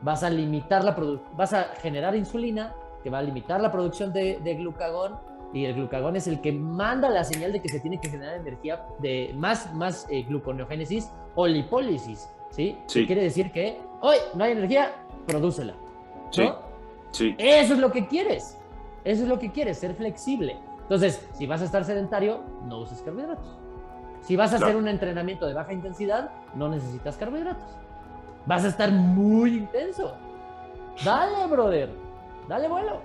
vas a limitar vas a generar insulina que va a limitar la producción de glucagón, y el glucagón es el que manda la señal de que se tiene que generar energía de más gluconeogénesis o lipólisis, ¿sí? Sí. Que quiere decir que hoy no hay energía, prodúcela, ¿no? Sí. Sí. Eso es lo que quieres. Eso es lo que quieres, ser flexible. Entonces, si vas a estar sedentario, no uses carbohidratos. Si vas a hacer un entrenamiento de baja intensidad, no necesitas carbohidratos. Vas a estar muy intenso. Dale, brother. Dale vuelo.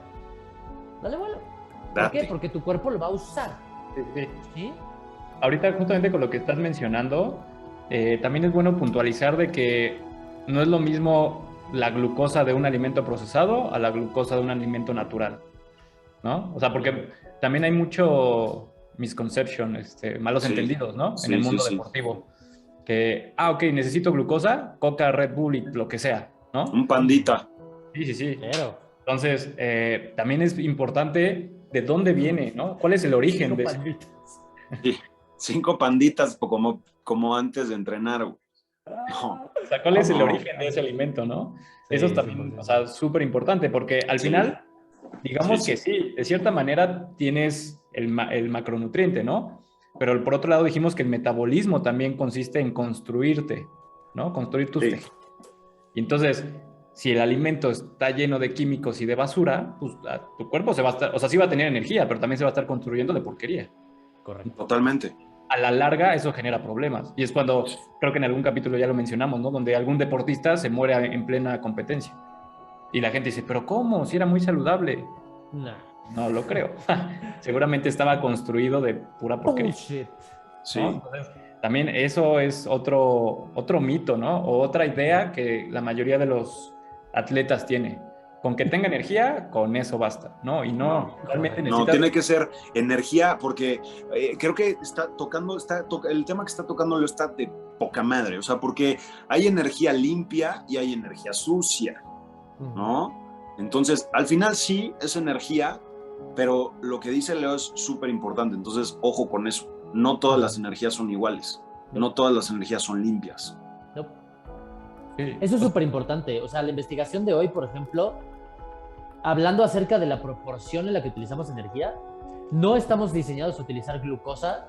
Dale vuelo. ¿Por qué? Porque tu cuerpo lo va a usar. Sí. ¿Sí? Ahorita, justamente con lo que estás mencionando, también es bueno puntualizar de que no es lo mismo la glucosa de un alimento procesado a la glucosa de un alimento natural, ¿no? O sea, porque también hay mucho misconception, malos entendidos, ¿no? En el mundo deportivo. Que, ok, necesito glucosa, Coca, Red Bull y lo que sea, ¿no? Un pandita. Sí. Claro. Entonces, también es importante de dónde viene, ¿no? ¿Cuál es el origen de eso? Sí, 5 panditas como antes de entrenar. No. O sea, ¿cuál es el origen de ese alimento, no? Sí, eso es también, o sea, súper importante, porque al final, digamos que sí, de cierta manera tienes el macronutriente, ¿no? Pero por otro lado dijimos que el metabolismo también consiste en construirte, ¿no? Construir tus tejidos. Y entonces, si el alimento está lleno de químicos y de basura, pues tu cuerpo se va a estar, o sea, sí va a tener energía, pero también se va a estar construyendo de porquería. Correcto. Totalmente. A la larga eso genera problemas. Y es cuando, creo que en algún capítulo ya lo mencionamos, ¿no? Donde algún deportista se muere en plena competencia. Y la gente dice, ¿pero cómo? Si era muy saludable. No lo creo. Seguramente estaba construido de pura porquería. Bullshit. Sí. ¿No? Entonces, también eso es otro mito, ¿no? O otra idea que la mayoría de los atletas tiene. Con que tenga energía, con eso basta, ¿no? Y no, realmente necesitas... No, tiene que ser energía, porque creo que el tema que está tocando lo está de poca madre, o sea, porque hay energía limpia y hay energía sucia, ¿no? Entonces, al final sí es energía, pero lo que dice Leo es súper importante, entonces, ojo con eso. No todas las energías son iguales, no todas las energías son limpias. No. Sí. Eso es súper importante, o sea, la investigación de hoy, por ejemplo, hablando acerca de la proporción en la que utilizamos energía, no estamos diseñados a utilizar glucosa,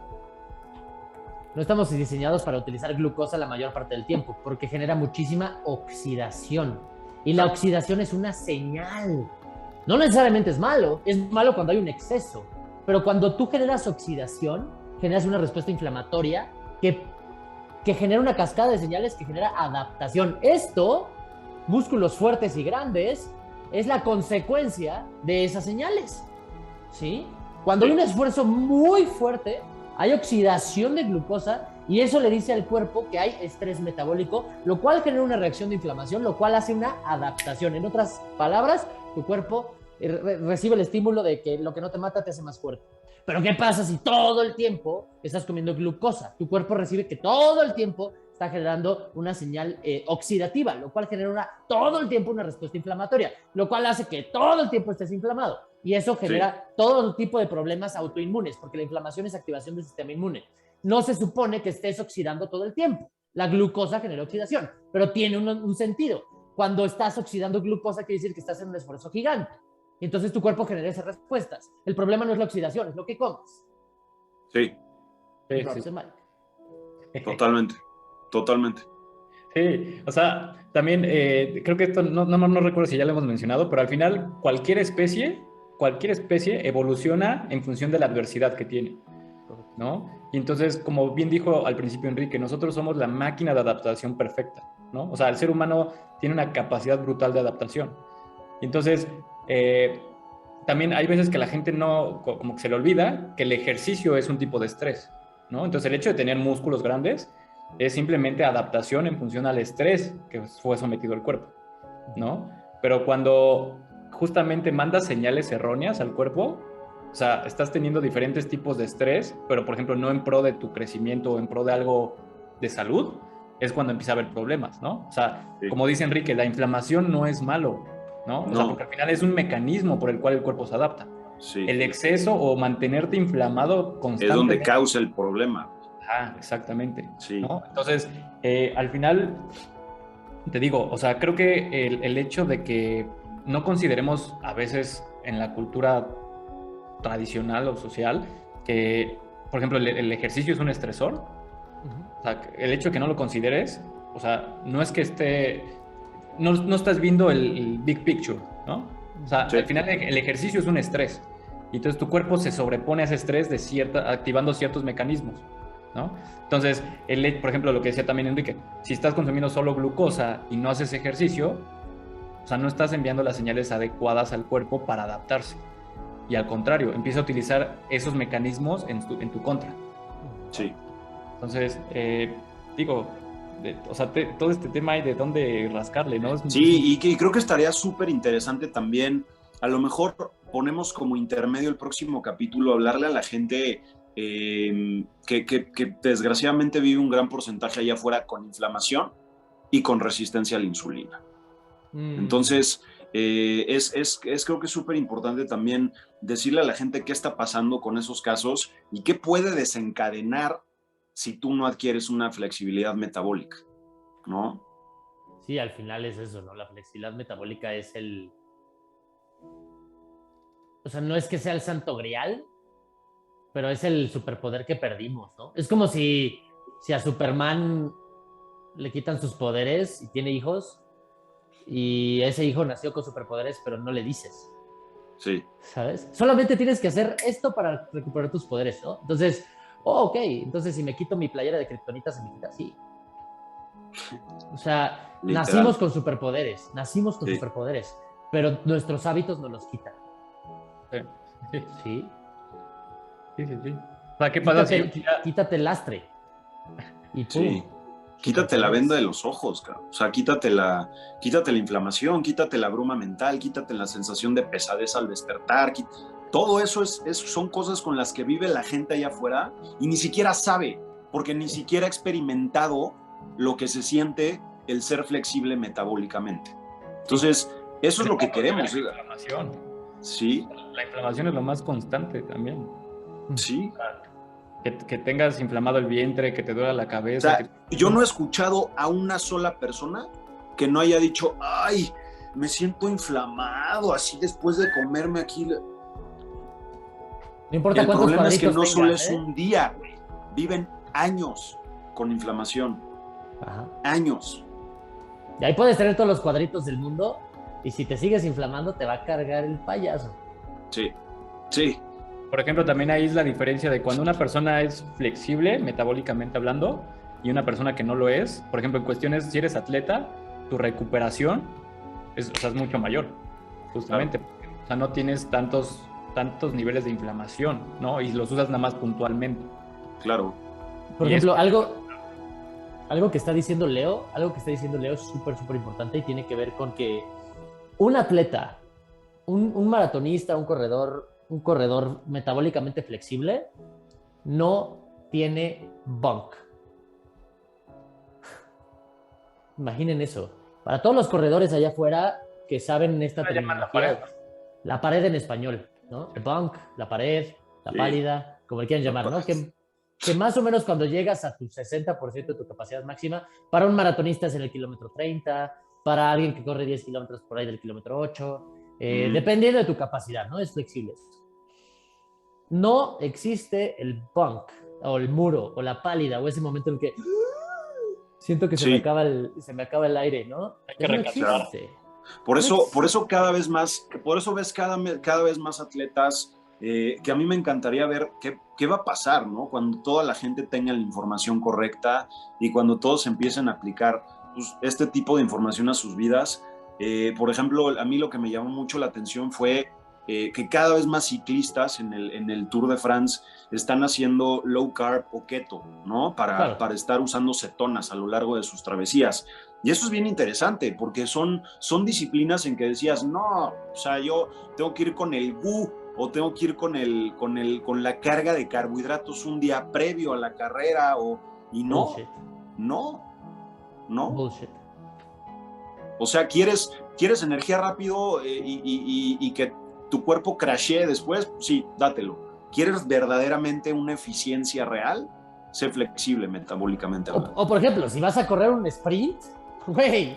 no estamos diseñados para utilizar glucosa la mayor parte del tiempo, porque genera muchísima oxidación. Y la oxidación es una señal. No necesariamente es malo cuando hay un exceso, pero cuando tú generas oxidación, generas una respuesta inflamatoria que genera una cascada de señales que genera adaptación. Esto, músculos fuertes y grandes, es la consecuencia de esas señales, ¿sí? Cuando hay un esfuerzo muy fuerte, hay oxidación de glucosa y eso le dice al cuerpo que hay estrés metabólico, lo cual genera una reacción de inflamación, lo cual hace una adaptación. En otras palabras, tu cuerpo recibe el estímulo de que lo que no te mata te hace más fuerte. Pero ¿qué pasa si todo el tiempo estás comiendo glucosa? Tu cuerpo recibe que todo el tiempo está generando una señal oxidativa, lo cual genera todo el tiempo una respuesta inflamatoria, lo cual hace que todo el tiempo estés inflamado. Y eso genera todo tipo de problemas autoinmunes, porque la inflamación es activación del sistema inmune. No se supone que estés oxidando todo el tiempo. La glucosa genera oxidación, pero tiene un sentido. Cuando estás oxidando glucosa, quiere decir que estás en un esfuerzo gigante. y entonces tu cuerpo genera esas respuestas. El problema no es la oxidación, es lo que comes. Sí. Sí, No, sí. pues, mal. Totalmente, totalmente. Sí, o sea, también creo que esto no recuerdo si ya lo hemos mencionado, pero al final cualquier especie evoluciona en función de la adversidad que tiene, ¿no? Y entonces, como bien dijo al principio Enrique, nosotros somos la máquina de adaptación perfecta, ¿no? O sea, el ser humano tiene una capacidad brutal de adaptación. Y entonces, también hay veces que la gente como que se le olvida que el ejercicio es un tipo de estrés, ¿no? Entonces, el hecho de tener músculos grandes es simplemente adaptación en función al estrés que fue sometido el cuerpo, ¿no? Pero cuando justamente mandas señales erróneas al cuerpo, o sea, estás teniendo diferentes tipos de estrés, pero por ejemplo no en pro de tu crecimiento o en pro de algo de salud, es cuando empieza a haber problemas, ¿no? O sea, Sí. como dice Enrique, la inflamación no es malo, ¿no? O sea, porque al final es un mecanismo por el cual el cuerpo se adapta. Sí. El exceso o mantenerte inflamado constantemente es donde causa el problema. Ah, exactamente. Sí. ¿No? Entonces, al final, te digo, o sea, creo que el hecho de que no consideremos a veces en la cultura tradicional o social que, por ejemplo, el ejercicio es un estresor, o sea, el hecho de que no lo consideres, o sea, no es que no estás viendo el big picture, ¿no? O sea, Sí. al final el ejercicio es un estrés. Y entonces tu cuerpo se sobrepone a ese estrés activando ciertos mecanismos, ¿no? Entonces, por ejemplo, lo que decía también Enrique, si estás consumiendo solo glucosa y no haces ejercicio, o sea, no estás enviando las señales adecuadas al cuerpo para adaptarse. Y al contrario, empieza a utilizar esos mecanismos en tu contra. Sí. Entonces, digo, o sea, todo este tema hay de dónde rascarle, ¿no? Sí, y creo que estaría súper interesante también, a lo mejor ponemos como intermedio el próximo capítulo, hablarle a la gente que desgraciadamente vive un gran porcentaje allá afuera con inflamación y con resistencia a la insulina. Entonces, creo que es súper importante también decirle a la gente qué está pasando con esos casos y qué puede desencadenar si tú no adquieres una flexibilidad metabólica, ¿no? Sí, al final es eso, ¿no? La flexibilidad metabólica es o sea, no es que sea el santo grial, pero es el superpoder que perdimos, ¿no? Es como si a Superman le quitan sus poderes y tiene hijos, y ese hijo nació con superpoderes, pero no le dices. Sí. ¿Sabes? Solamente tienes que hacer esto para recuperar tus poderes, ¿no? Entonces, ok, entonces si me quito mi playera de kriptonita, ¿se me quita? Sí. O sea, Literal. nacimos con superpoderes, Sí. pero nuestros hábitos nos los quitan. Sí. ¿Sí? Sí. O sea, ¿qué pasa si quítate el lastre y pum. Sí. Quítate la venda de los ojos, cabrón. O sea, quítate la inflamación, quítate la bruma mental, quítate la sensación de pesadez al despertar. Todo eso son cosas con las que vive la gente allá afuera y ni siquiera sabe, porque ni siquiera ha experimentado lo que se siente el ser flexible metabólicamente. Entonces, eso es lo que queremos. La inflamación. Sí. La inflamación es lo más constante también. Sí. Que tengas inflamado el vientre, que te duela la cabeza. O sea, yo no he escuchado a una sola persona que no haya dicho, ay, me siento inflamado, así después de comerme aquí. No importa el cuántos problema es que no tengas, solo es un día, güey. Viven años con inflamación. Ajá. Años. Y ahí puedes tener todos los cuadritos del mundo y si te sigues inflamando te va a cargar el payaso. Sí. Por ejemplo, también ahí es la diferencia de cuando una persona es flexible, metabólicamente hablando, y una persona que no lo es. Por ejemplo, en cuestiones, si eres atleta, tu recuperación es mucho mayor, justamente. Claro. O sea, no tienes tantos niveles de inflamación, ¿no? Y los usas nada más puntualmente. Claro. Por ejemplo, algo que está diciendo Leo es súper, súper importante y tiene que ver con que un atleta, un maratonista, un corredor metabólicamente flexible no tiene bunk. Imaginen eso. Para todos los corredores allá afuera que saben esta terminología, la pared en español, ¿no? El bunk, la pared, la pálida, como le quieran llamar, ¿no? Que más o menos cuando llegas a tu 60% de tu capacidad máxima, para un maratonista es en el kilómetro 30, para alguien que corre 10 kilómetros por ahí del kilómetro 8, dependiendo de tu capacidad, ¿no? Es flexible. No existe el punk, o el muro, o la pálida, o ese momento en que siento que se me acaba el aire, ¿no? Hay que Eso no recapacitar. existe. Por No eso existe. cada vez más, por eso ves cada vez más atletas que a mí me encantaría ver qué va a pasar, ¿no? Cuando toda la gente tenga la información correcta y cuando todos empiecen a aplicar pues, este tipo de información a sus vidas. Por ejemplo, a mí lo que me llamó mucho la atención fue que cada vez más ciclistas en el Tour de France están haciendo low carb o keto, ¿no? Claro. Para estar usando cetonas a lo largo de sus travesías. Y eso es bien interesante porque son disciplinas en que decías, no, o sea, yo tengo que ir con el GU o tengo que ir con la carga de carbohidratos un día previo a la carrera y no, Bullshit. no. Bullshit. O sea, quieres energía rápido y que tu cuerpo crashee después, sí, dátelo. ¿Quieres verdaderamente una eficiencia real? Sé flexible metabólicamente hablando. O por ejemplo, si vas a correr un sprint, güey,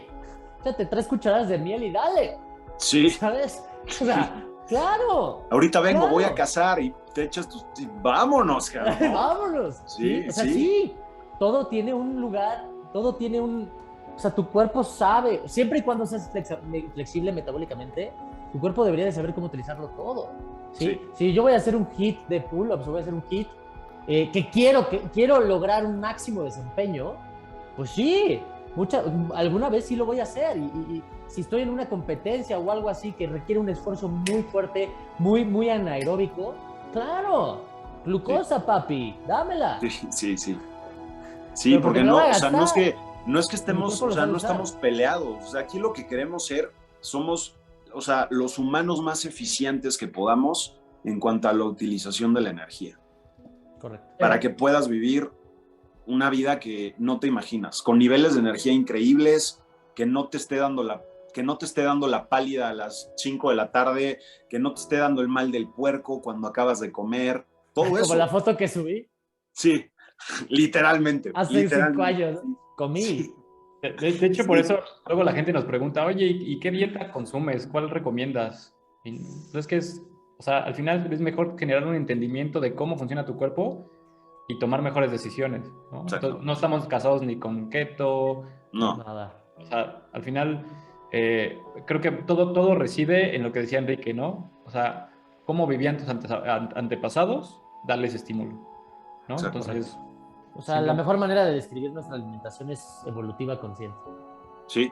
échate 3 cucharadas de miel y dale, Sí. ¿sabes? O sea, claro. Ahorita vengo, claro. voy a cazar y te echas tus... Vámonos, cabrón. Vámonos. Sí, O sea, sí. sí, todo tiene un lugar, todo tiene un... O sea, tu cuerpo sabe, siempre y cuando seas flexible metabólicamente, tu cuerpo debería de saber cómo utilizarlo todo. ¿sí? Sí. Si yo voy a hacer un hit de pull-ups, o voy a hacer un hit que quiero lograr un máximo desempeño, pues sí, alguna vez sí lo voy a hacer. Y si estoy en una competencia o algo así que requiere un esfuerzo muy fuerte, muy anaeróbico, claro, glucosa, sí. Papi, dámela. Sí. Sí, porque no, o sea, no es que estemos, o sea, no usar. estamos peleados. O sea, aquí lo que queremos ser somos, o sea, los humanos más eficientes que podamos en cuanto a la utilización de la energía. Correcto. Para que puedas vivir una vida que no te imaginas, con niveles de energía increíbles, que no te esté dando la pálida a las 5 de la tarde, que no te esté dando el mal del puerco cuando acabas de comer, todo eso. Como la foto que subí. Sí, literalmente. Hace 5 años comí. Sí. De hecho, por eso luego la gente nos pregunta, oye, ¿y qué dieta consumes? ¿Cuál recomiendas? Entonces, ¿qué es? O sea, al final es mejor generar un entendimiento de cómo funciona tu cuerpo y tomar mejores decisiones, ¿no? Entonces, no estamos casados ni con keto, no. Nada. O sea, al final creo que todo reside en lo que decía Enrique, ¿no? O sea, cómo vivían tus antepasados, darles estímulo, ¿no? Exacto. Entonces... O sea, la mejor manera de describir nuestra alimentación es evolutiva consciente. Sí,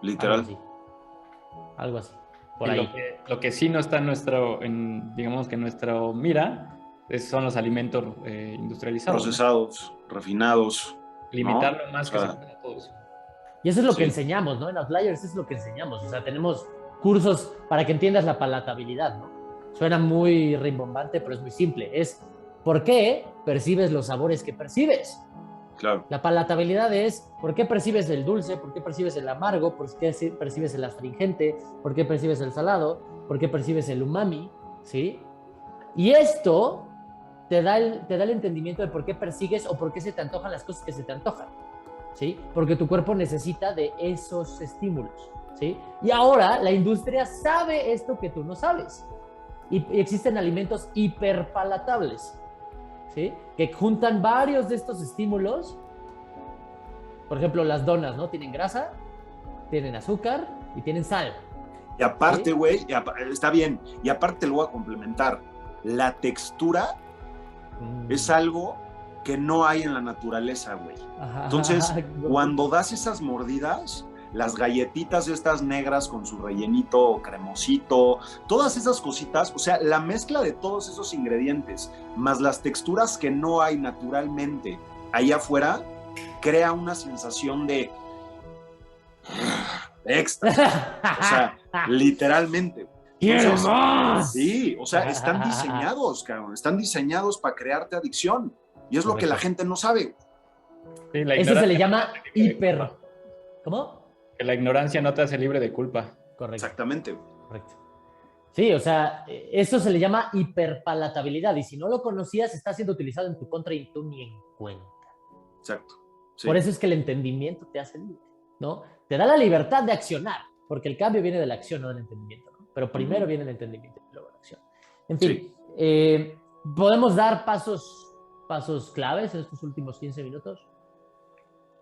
literal. Algo así. Por ahí. Lo que sí no está digamos que en nuestra mira son los alimentos industrializados. Procesados, ¿no? Refinados. Limitar lo más que se pueda todo eso. Y eso es lo que enseñamos, ¿no? En Outliers es lo que enseñamos. O sea, tenemos cursos para que entiendas la palatabilidad, ¿no? Suena muy rimbombante, pero es muy simple. Es ¿por qué percibes los sabores que percibes? Claro. La palatabilidad es ¿por qué percibes el dulce? ¿Por qué percibes el amargo? ¿Por qué percibes el astringente? ¿Por qué percibes el salado? ¿Por qué percibes el umami? ¿Sí? Y esto te da el entendimiento de por qué persigues o por qué se te antojan las cosas que se te antojan. ¿Sí? Porque tu cuerpo necesita de esos estímulos. ¿Sí? Y ahora la industria sabe esto que tú no sabes. Y existen alimentos hiperpalatables, ¿sí? Que juntan varios de estos estímulos. Por ejemplo, las donas, ¿no? Tienen grasa, tienen azúcar y tienen sal. Y aparte, güey, ¿sí? Está bien. Y aparte lo voy a complementar. La textura es algo que no hay en la naturaleza, güey. Entonces, cuando das esas mordidas, las galletitas estas negras con su rellenito cremosito, todas esas cositas, o sea, la mezcla de todos esos ingredientes, más las texturas que no hay naturalmente ahí afuera, crea una sensación de éxtasis. O sea, literalmente. Entonces, sí, o sea, están diseñados, cabrón, están diseñados para crearte adicción. Y es lo que la gente no sabe. Sí, eso se le llama hiper... ¿Cómo? Que la ignorancia no te hace libre de culpa. Correcto. Exactamente. Correcto. Sí, o sea, eso se le llama hiperpalatabilidad y si no lo conocías está siendo utilizado en tu contra y tú ni en cuenta. Exacto. Sí. Por eso es que el entendimiento te hace libre, ¿no? Te da la libertad de accionar. porque el cambio viene de la acción, no del entendimiento, ¿no? Pero primero viene el entendimiento y luego la acción. En fin, podemos dar pasos claves en estos últimos 15 minutos.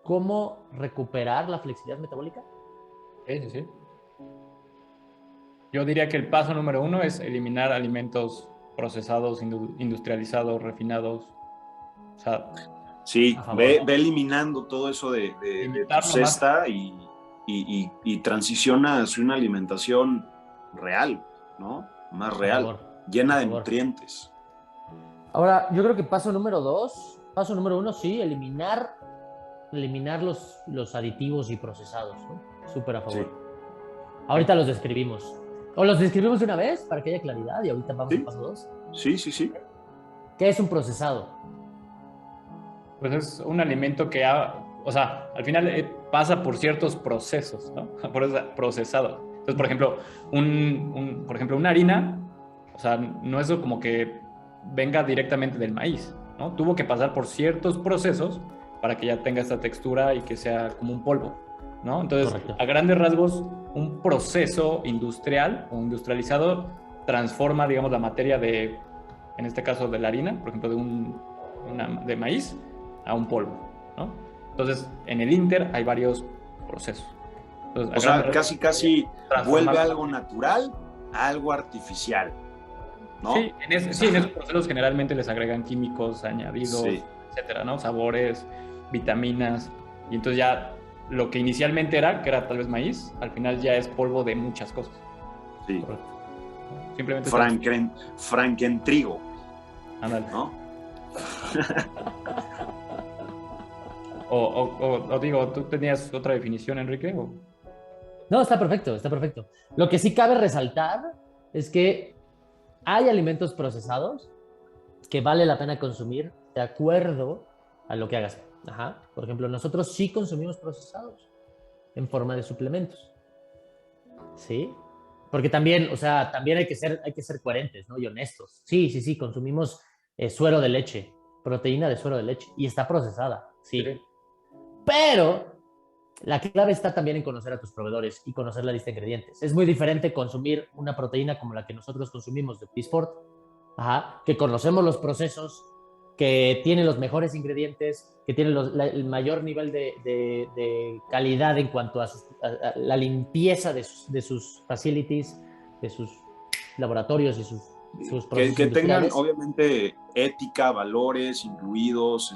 ¿Cómo recuperar la flexibilidad metabólica? Sí. Yo diría que el paso número 1 es eliminar alimentos procesados, industrializados, refinados. O sea, sí, ve eliminando todo eso de tu cesta y transiciona hacia una alimentación real, ¿no? Más real, llena de nutrientes. Ahora, yo creo que paso número 1, sí, eliminar los aditivos y procesados, ¿no? Súper a favor. Sí. Ahorita los describimos. ¿O los describimos de una vez para que haya claridad? Y ahorita vamos al paso 2. Sí. ¿Qué es un procesado? Pues es un alimento que o sea, al final pasa por ciertos procesos, ¿no? Por eso procesado. Entonces, por ejemplo, una harina, o sea, no es como que venga directamente del maíz, ¿no? Tuvo que pasar por ciertos procesos para que ya tenga esta textura y que sea como un polvo, ¿no? Entonces, correcto. A grandes rasgos, un proceso industrial o industrializado transforma, digamos, la materia en este caso de la harina, por ejemplo, de maíz, a un polvo, ¿no? Entonces, en el Inter hay varios procesos. Entonces, o sea, casi vuelve algo natural a algo artificial, ¿no? Sí, en esos procesos generalmente les agregan químicos añadidos, etcétera, ¿no? Sabores, vitaminas, y entonces ya lo que inicialmente que era tal vez maíz, al final ya es polvo de muchas cosas. Sí. Correcto. Simplemente Frankentrigo. Ándale. ¿No? o digo, ¿tú tenías otra definición, Enrique? No, está perfecto. Lo que sí cabe resaltar es que hay alimentos procesados que vale la pena consumir de acuerdo a lo que hagas. Por ejemplo, nosotros sí consumimos procesados en forma de suplementos. ¿Sí? Porque también, también hay que ser coherentes, ¿no? Y honestos. Sí, consumimos suero de leche, proteína de suero de leche, y está procesada, sí. Pero la clave está también en conocer a tus proveedores y conocer la lista de ingredientes. Es muy diferente consumir una proteína como la que nosotros consumimos de P-Sport, que conocemos los procesos, que tiene los mejores ingredientes, que tiene el mayor nivel de calidad en cuanto a la limpieza de sus facilities, de sus laboratorios y sus procesos que tengan, obviamente, ética, valores incluidos.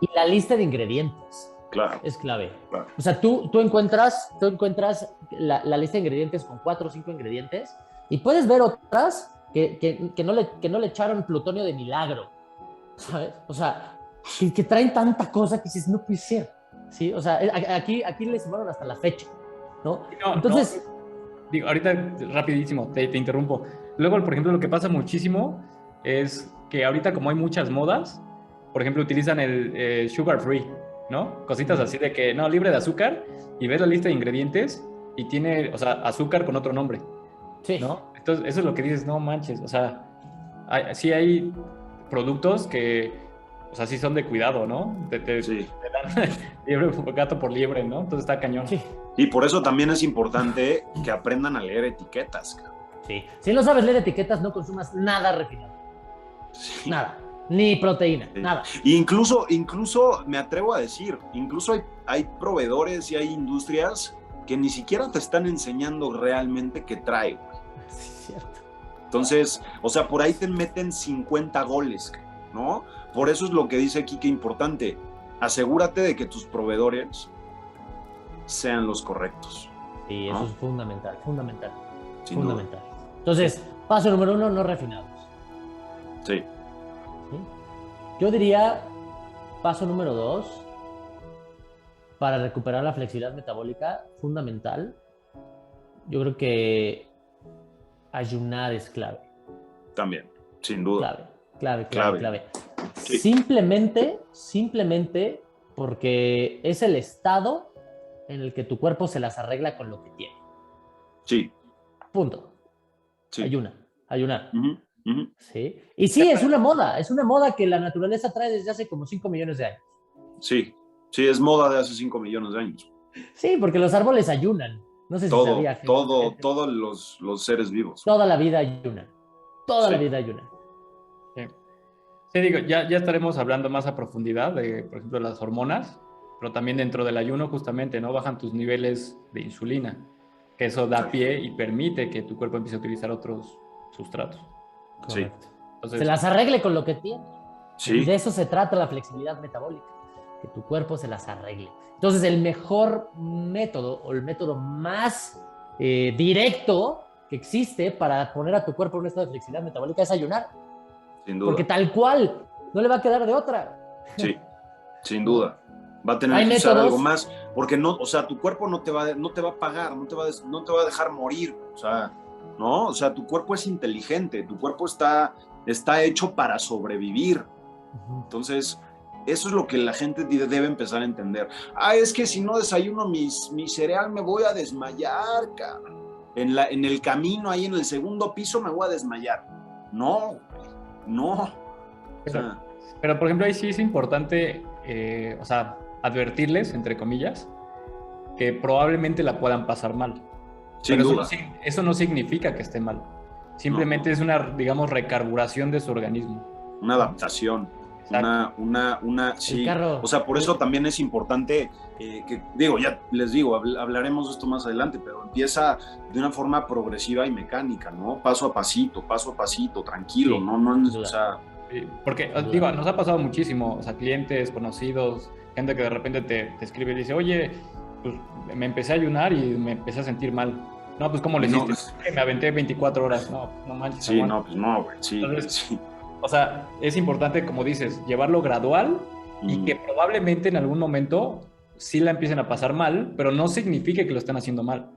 Y la lista de ingredientes. Claro. Es clave. Claro. O sea, tú encuentras la lista de ingredientes con 4 o 5 ingredientes y puedes ver otras que no le echaron plutonio de milagro, ¿sabes? O sea, que traen tanta cosa que dices, no puede ser, ¿sí? O sea, aquí le sumaron hasta la fecha, ¿no? Entonces... Digo, ahorita, rapidísimo, te interrumpo. Luego, por ejemplo, lo que pasa muchísimo es que ahorita, como hay muchas modas, por ejemplo, utilizan el sugar free, ¿no? Cositas así de que, no, libre de azúcar, y ves la lista de ingredientes y tiene, o sea, azúcar con otro nombre, sí, ¿no? Entonces, eso es lo que dices, no manches, o sea, sí hay productos que, o sea, sí son de cuidado, ¿no? Te dan gato por liebre, ¿no? Entonces está cañón. Sí. Y por eso también es importante que aprendan a leer etiquetas. Sí. Si no sabes leer etiquetas, no consumas nada refinado. Sí. Nada. Ni proteína, nada. Incluso me atrevo a decir, incluso hay proveedores y hay industrias que ni siquiera te están enseñando realmente qué trae. Sí, es cierto. Entonces, o sea, por ahí te meten 50 goles, ¿no? Por eso es lo que dice aquí que importante. Asegúrate de que tus proveedores sean los correctos. Sí, eso es fundamental. Sin fundamental. Duda. Entonces, paso número 1, no refinados. Sí. Yo diría, paso número 2, para recuperar la flexibilidad metabólica, fundamental. Yo creo que ayunar es clave. También, sin duda. Clave. Sí. Simplemente porque es el estado en el que tu cuerpo se las arregla con lo que tiene. Sí. Punto. Sí. Ayunar. Uh-huh. Sí. Y sí, es una moda que la naturaleza trae desde hace como 5 millones de años. Sí, es moda de hace 5 millones de años. Sí, porque los árboles ayunan. No sé si sabía. Todos los seres vivos. Toda la vida hay una. Toda la vida hay una. Sí. Sí, digo, ya estaremos hablando más a profundidad de, por ejemplo, las hormonas, pero también dentro del ayuno justamente, ¿no? Bajan tus niveles de insulina, que eso da pie y permite que tu cuerpo empiece a utilizar otros sustratos. Correcto. Sí. Entonces, se las arregle con lo que tiene. Sí. Y de eso se trata la flexibilidad metabólica, que tu cuerpo se las arregle. Entonces, el mejor método o el método más directo que existe para poner a tu cuerpo en un estado de flexibilidad metabólica es ayunar. Sin duda. Porque tal cual, no le va a quedar de otra. Sí, sin duda. Va a tener que usar algo más, porque no, o sea, tu cuerpo no te va a pagar, no te va a dejar morir, o sea, no, o sea, tu cuerpo es inteligente, tu cuerpo está hecho para sobrevivir. Entonces, eso es lo que la gente debe empezar a entender. Es que si no desayuno mi cereal me voy a desmayar, cabrón. En el camino, ahí en el segundo piso me voy a desmayar. No. Pero, por ejemplo, ahí sí es importante, o sea, advertirles, entre comillas, que probablemente la puedan pasar mal. Sin pero duda. Eso no significa que esté mal. Simplemente es una, digamos, recarburación de su organismo. Una adaptación. Sí. O sea, por eso también es importante que, digo, ya les digo, hablaremos de esto más adelante, pero empieza de una forma progresiva y mecánica, ¿no? Paso a pasito, tranquilo, sí, ¿no? O sea... Porque, digo, nos ha pasado muchísimo, o sea, clientes, conocidos, gente que de repente te escribe y dice, oye, pues me empecé a ayunar y me empecé a sentir mal. No, pues ¿cómo le hiciste? Me aventé 24 horas. No, no manches. Sí, aguanta. No, pues no, güey, sí. Entonces, sí. O sea, es importante, como dices, llevarlo gradual y que probablemente en algún momento sí la empiecen a pasar mal, pero no significa que lo estén haciendo mal.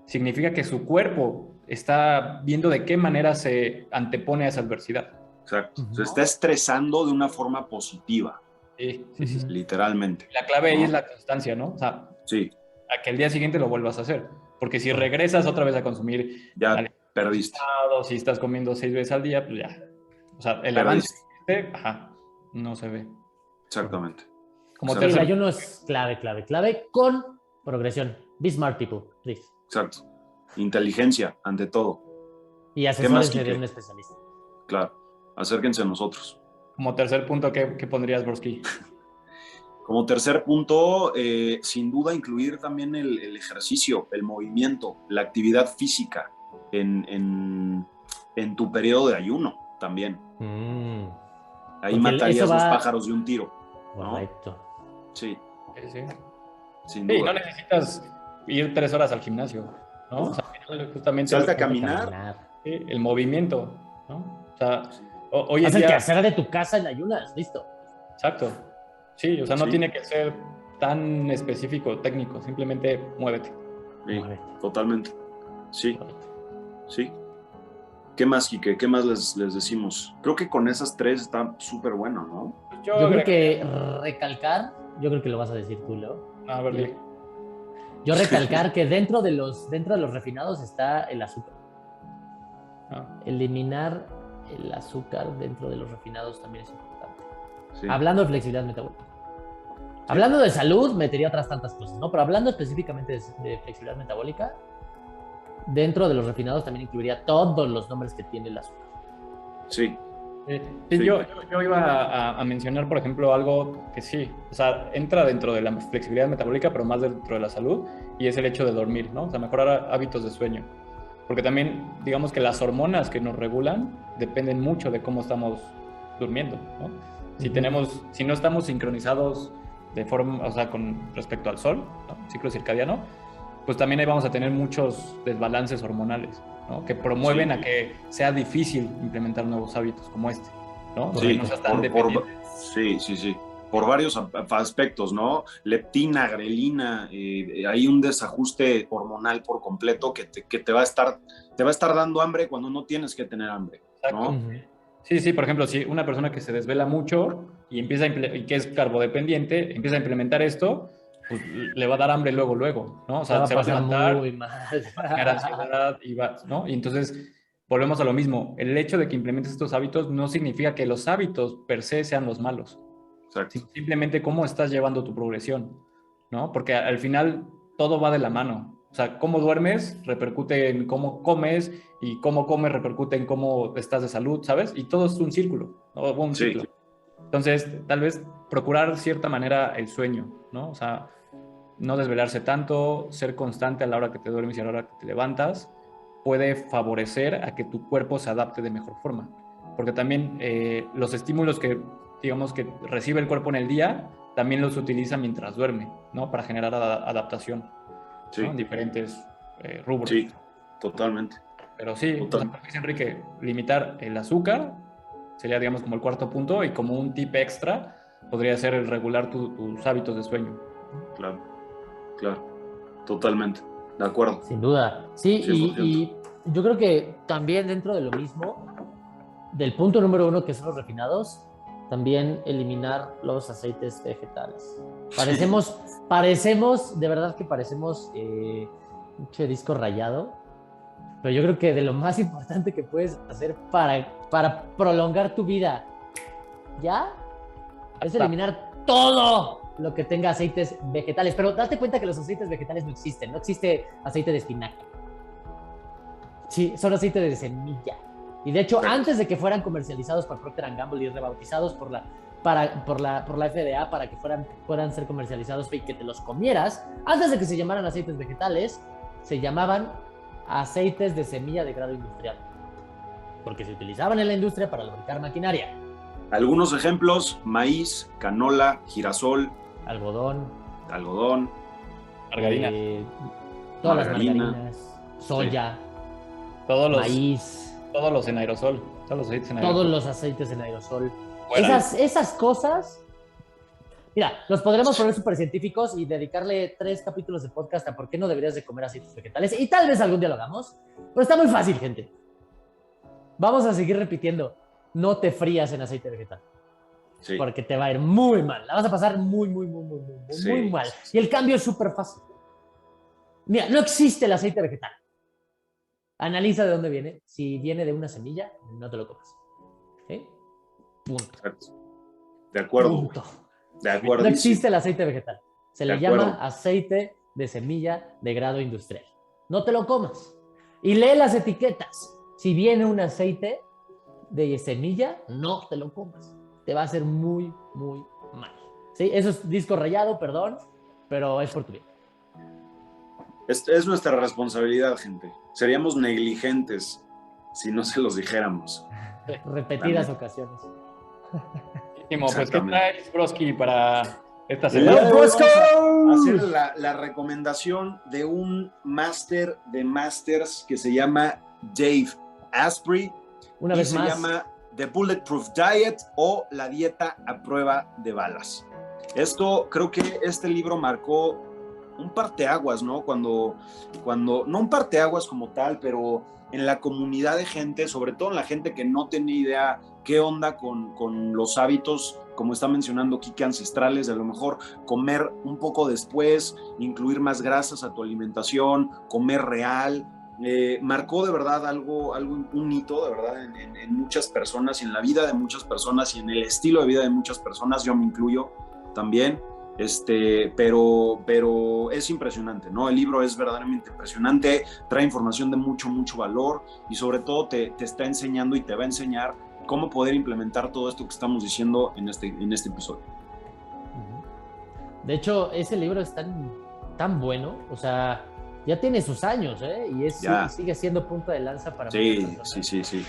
Significa que su cuerpo está viendo de qué manera se antepone a esa adversidad. Exacto. Se está estresando de una forma positiva. Sí. Literalmente. La clave ahí es la constancia, ¿no? O sea, a que el día siguiente lo vuelvas a hacer. Porque si regresas otra vez a consumir... Ya perdiste. Si estás comiendo 6 veces al día, pues ya. O sea, el avance no se ve. Exactamente. El ayuno es clave con progresión. Be smart, people, please. Exacto. Inteligencia, ante todo. Y asesórense de un especialista. Claro. Acérquense a nosotros. Como tercer punto, ¿qué pondrías, Broski? Como tercer punto, sin duda incluir también el ejercicio, el movimiento, la actividad física en tu periodo de ayuno también. Ahí porque matarías dos pájaros de un tiro, ¿no? Correcto. Sí. Sin duda. No necesitas ir 3 horas al gimnasio, ¿no? O sea, justamente salta a caminar. El movimiento, ¿no? O sea, hoy en día... el quehacer de tu casa en ayunas, listo. Exacto. Sí, o sea, no tiene que ser tan específico, técnico, simplemente muévete. Sí, totalmente. Sí. ¿Qué más, Quique? ¿Qué más les decimos? Creo que con esas 3 está súper bueno, ¿no? Yo creo que recalcar, yo creo que lo vas a decir tú, Leo. A ver, yo recalcar que dentro de los refinados está el azúcar. Eliminar el azúcar dentro de los refinados también es importante. Sí. Hablando de flexibilidad metabólica. Sí. Hablando de salud, metería otras tantas cosas, ¿no? Pero hablando específicamente de flexibilidad metabólica, dentro de los refinados también incluiría todos los nombres que tiene el azúcar. Sí. Yo iba a mencionar, por ejemplo, algo que sí, o sea, entra dentro de la flexibilidad metabólica, pero más dentro de la salud, y es el hecho de dormir, ¿no? O sea, mejorar hábitos de sueño. Porque también, digamos que las hormonas que nos regulan dependen mucho de cómo estamos durmiendo, ¿no? Si no estamos sincronizados de forma, o sea, con respecto al sol, ¿no? Ciclo circadiano, pues también ahí vamos a tener muchos desbalances hormonales, ¿no? Que promueven a que sea difícil implementar nuevos hábitos como este, ¿no? Sí, por varios aspectos, ¿no? Leptina, grelina, hay un desajuste hormonal por completo que te va a estar dando hambre cuando no tienes que tener hambre, ¿no? Sí, por ejemplo, si una persona que se desvela mucho y que es carbodependiente, empieza a implementar esto, pues le va a dar hambre luego, ¿no? O sea, se va a levantar, muy mal. ansiedad ¿no? Y entonces volvemos a lo mismo. El hecho de que implementes estos hábitos no significa que los hábitos per se sean los malos. Exacto. Simplemente cómo estás llevando tu progresión, ¿no? Porque al final todo va de la mano. O sea, cómo duermes repercute en cómo comes y cómo comes repercute en cómo estás de salud, ¿sabes? Y todo es un círculo, ¿no? Un ciclo. Entonces, tal vez procurar de cierta manera el sueño, ¿no? O sea, no desvelarse tanto, ser constante a la hora que te duermes y a la hora que te levantas, puede favorecer a que tu cuerpo se adapte de mejor forma. Porque también los estímulos que, digamos, que recibe el cuerpo en el día, también los utiliza mientras duerme, ¿no? Para generar adaptación, ¿no? En diferentes rubros. Sí, totalmente. Pero sí, o sea, como dice Enrique, limitar el azúcar sería, digamos, como el cuarto punto, y como un tip extra podría ser el regular tus hábitos de sueño. Claro, totalmente, de acuerdo. Sin duda, sí, y yo creo que también dentro de lo mismo, del punto número 1, que son los refinados, también eliminar los aceites vegetales. Parecemos, de verdad que parecemos un disco rayado, pero yo creo que de lo más importante que puedes hacer para prolongar tu vida, ¿ya? Es eliminar todo lo que tenga aceites vegetales. Pero date cuenta que los aceites vegetales no existen. No existe aceite de espinaca. Sí, son aceites de semilla. Y de hecho, antes de que fueran comercializados por Procter & Gamble y rebautizados por la FDA para que puedan ser comercializados y que te los comieras, antes de que se llamaran aceites vegetales, se llamaban aceites de semilla de grado industrial, porque se utilizaban en la industria para lubricar maquinaria. Algunos ejemplos: maíz, canola, girasol, algodón, margarina, todas las margarinas, soya, maíz, todos los en aerosol, todos los aceites en aerosol. Todos los aceites en aerosol. Esas cosas, mira, los podremos poner súper científicos y dedicarle 3 capítulos de podcast a por qué no deberías de comer aceites vegetales, y tal vez algún día lo hagamos, pero está muy fácil, gente. Vamos a seguir repitiendo: no te frías en aceite vegetal. Sí. Porque te va a ir muy mal. La vas a pasar muy mal. Y el cambio es súper fácil. Mira, no existe el aceite vegetal. Analiza de dónde viene. Si viene de una semilla, no te lo comas. ¿Sí? Punto. Exacto. De acuerdo. Punto. De acuerdo. No existe el aceite vegetal. Se le llama aceite de semilla de grado industrial. No te lo comas. Y lee las etiquetas. Si viene un aceite de semilla, no te lo comas. Te va a hacer muy mal. ¿Sí? Eso es disco rayado, perdón, pero es por tu bien. Es nuestra responsabilidad, gente. Seríamos negligentes si no se los dijéramos. Repetidas ocasiones. Pues, ¿qué traes, Broski, para esta semana? Vamos a hacer la recomendación de un máster de masters que se llama Dave Asprey. Una vez más. Se llama The Bulletproof Diet, o la dieta a prueba de balas. Creo que este libro marcó un parteaguas, ¿no? Cuando no un parteaguas como tal, pero en la comunidad de gente, sobre todo en la gente que no tenía idea qué onda con los hábitos, como está mencionando Kike, ancestrales, de a lo mejor comer un poco después, incluir más grasas a tu alimentación, comer real. Marcó de verdad un hito de verdad en muchas personas, y en la vida de muchas personas, y en el estilo de vida de muchas personas. Yo me incluyo también, pero es impresionante, ¿no? El libro es verdaderamente impresionante, trae información de mucho valor, y sobre todo te está enseñando y te va a enseñar cómo poder implementar todo esto que estamos diciendo en este episodio. De hecho, ese libro es tan bueno, o sea, ya tiene sus años, ¿eh? Y sigue siendo punta de lanza para muchas personas. Sí.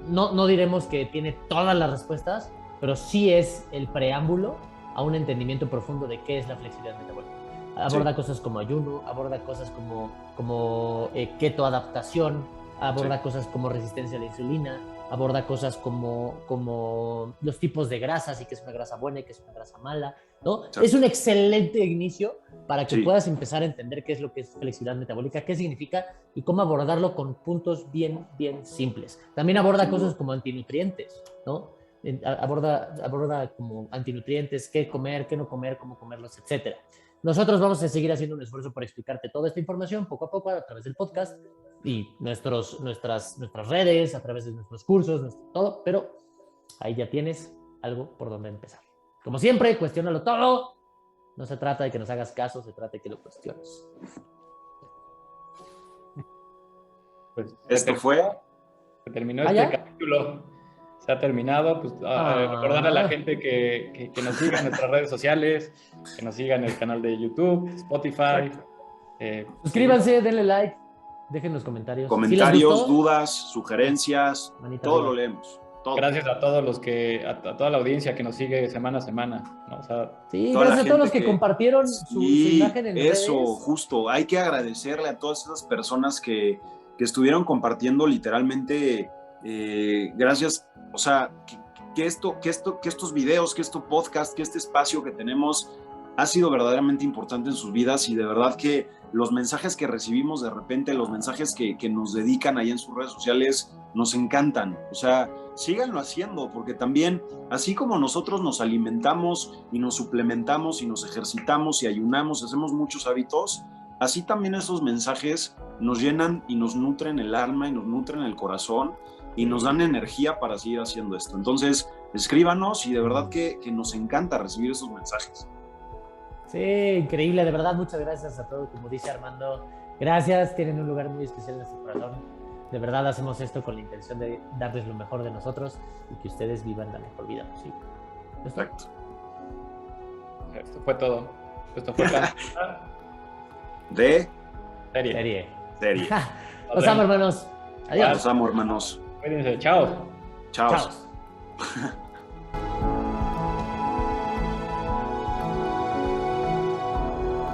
No diremos que tiene todas las respuestas, pero sí es el preámbulo a un entendimiento profundo de qué es la flexibilidad metabólica. Aborda cosas como ayuno, aborda cosas como ketoadaptación, aborda cosas como resistencia a la insulina, aborda cosas como los tipos de grasas, y qué es una grasa buena y qué es una grasa mala, ¿no? Es un excelente inicio para que puedas empezar a entender qué es lo que es flexibilidad metabólica, qué significa y cómo abordarlo con puntos bien simples. También aborda cosas como antinutrientes, ¿no? Aborda como antinutrientes, qué comer, qué no comer, cómo comerlos, etc. Nosotros vamos a seguir haciendo un esfuerzo por explicarte toda esta información poco a poco a través del podcast y nuestras redes, a través de nuestros cursos, todo, pero ahí ya tienes algo por donde empezar. Como siempre, cuestiónalo todo, No se trata de que nos hagas caso, se trata de que lo cuestiones. Pues, Esto fue... Se terminó ¿Ah, este ya? capítulo. Se ha terminado. Pues, recordar a la gente que nos siga en nuestras redes sociales, que nos siga en el canal de YouTube, Spotify. Suscríbanse, denle like, dejen los comentarios. Comentarios, ¿Sí les gustó? dudas, sugerencias, Manita todo arriba. lo leemos. Todo. Gracias a todos a toda la audiencia que nos sigue semana a semana, ¿no? O sea, Sí, Toda la gracias a todos los gente que compartieron su imagen en eso, redes. justo. Hay que agradecerle a todas esas personas que estuvieron compartiendo literalmente, gracias, o sea, que estos videos, que este podcast, que este espacio que tenemos ha sido verdaderamente importante en sus vidas, y de verdad que los mensajes que recibimos de repente, los mensajes que nos dedican ahí en sus redes sociales, nos encantan. O sea, síganlo haciendo, porque también, así como nosotros nos alimentamos y nos suplementamos y nos ejercitamos y ayunamos, hacemos muchos hábitos, así también esos mensajes nos llenan y nos nutren el alma y nos nutren el corazón y nos dan energía para seguir haciendo esto. Entonces, escríbanos, y de verdad que nos encanta recibir esos mensajes. Sí, increíble, de verdad, muchas gracias a todos, como dice Armando. Gracias, tienen un lugar muy especial en nuestro corazón. De verdad hacemos esto con la intención de darles lo mejor de nosotros y que ustedes vivan la mejor vida posible. Exacto. esto fue todo. Esto fue De serie. serie. Los amo, hermanos. Adiós. Los amo, hermanos. Cuídense. Chao. Chao. Chao.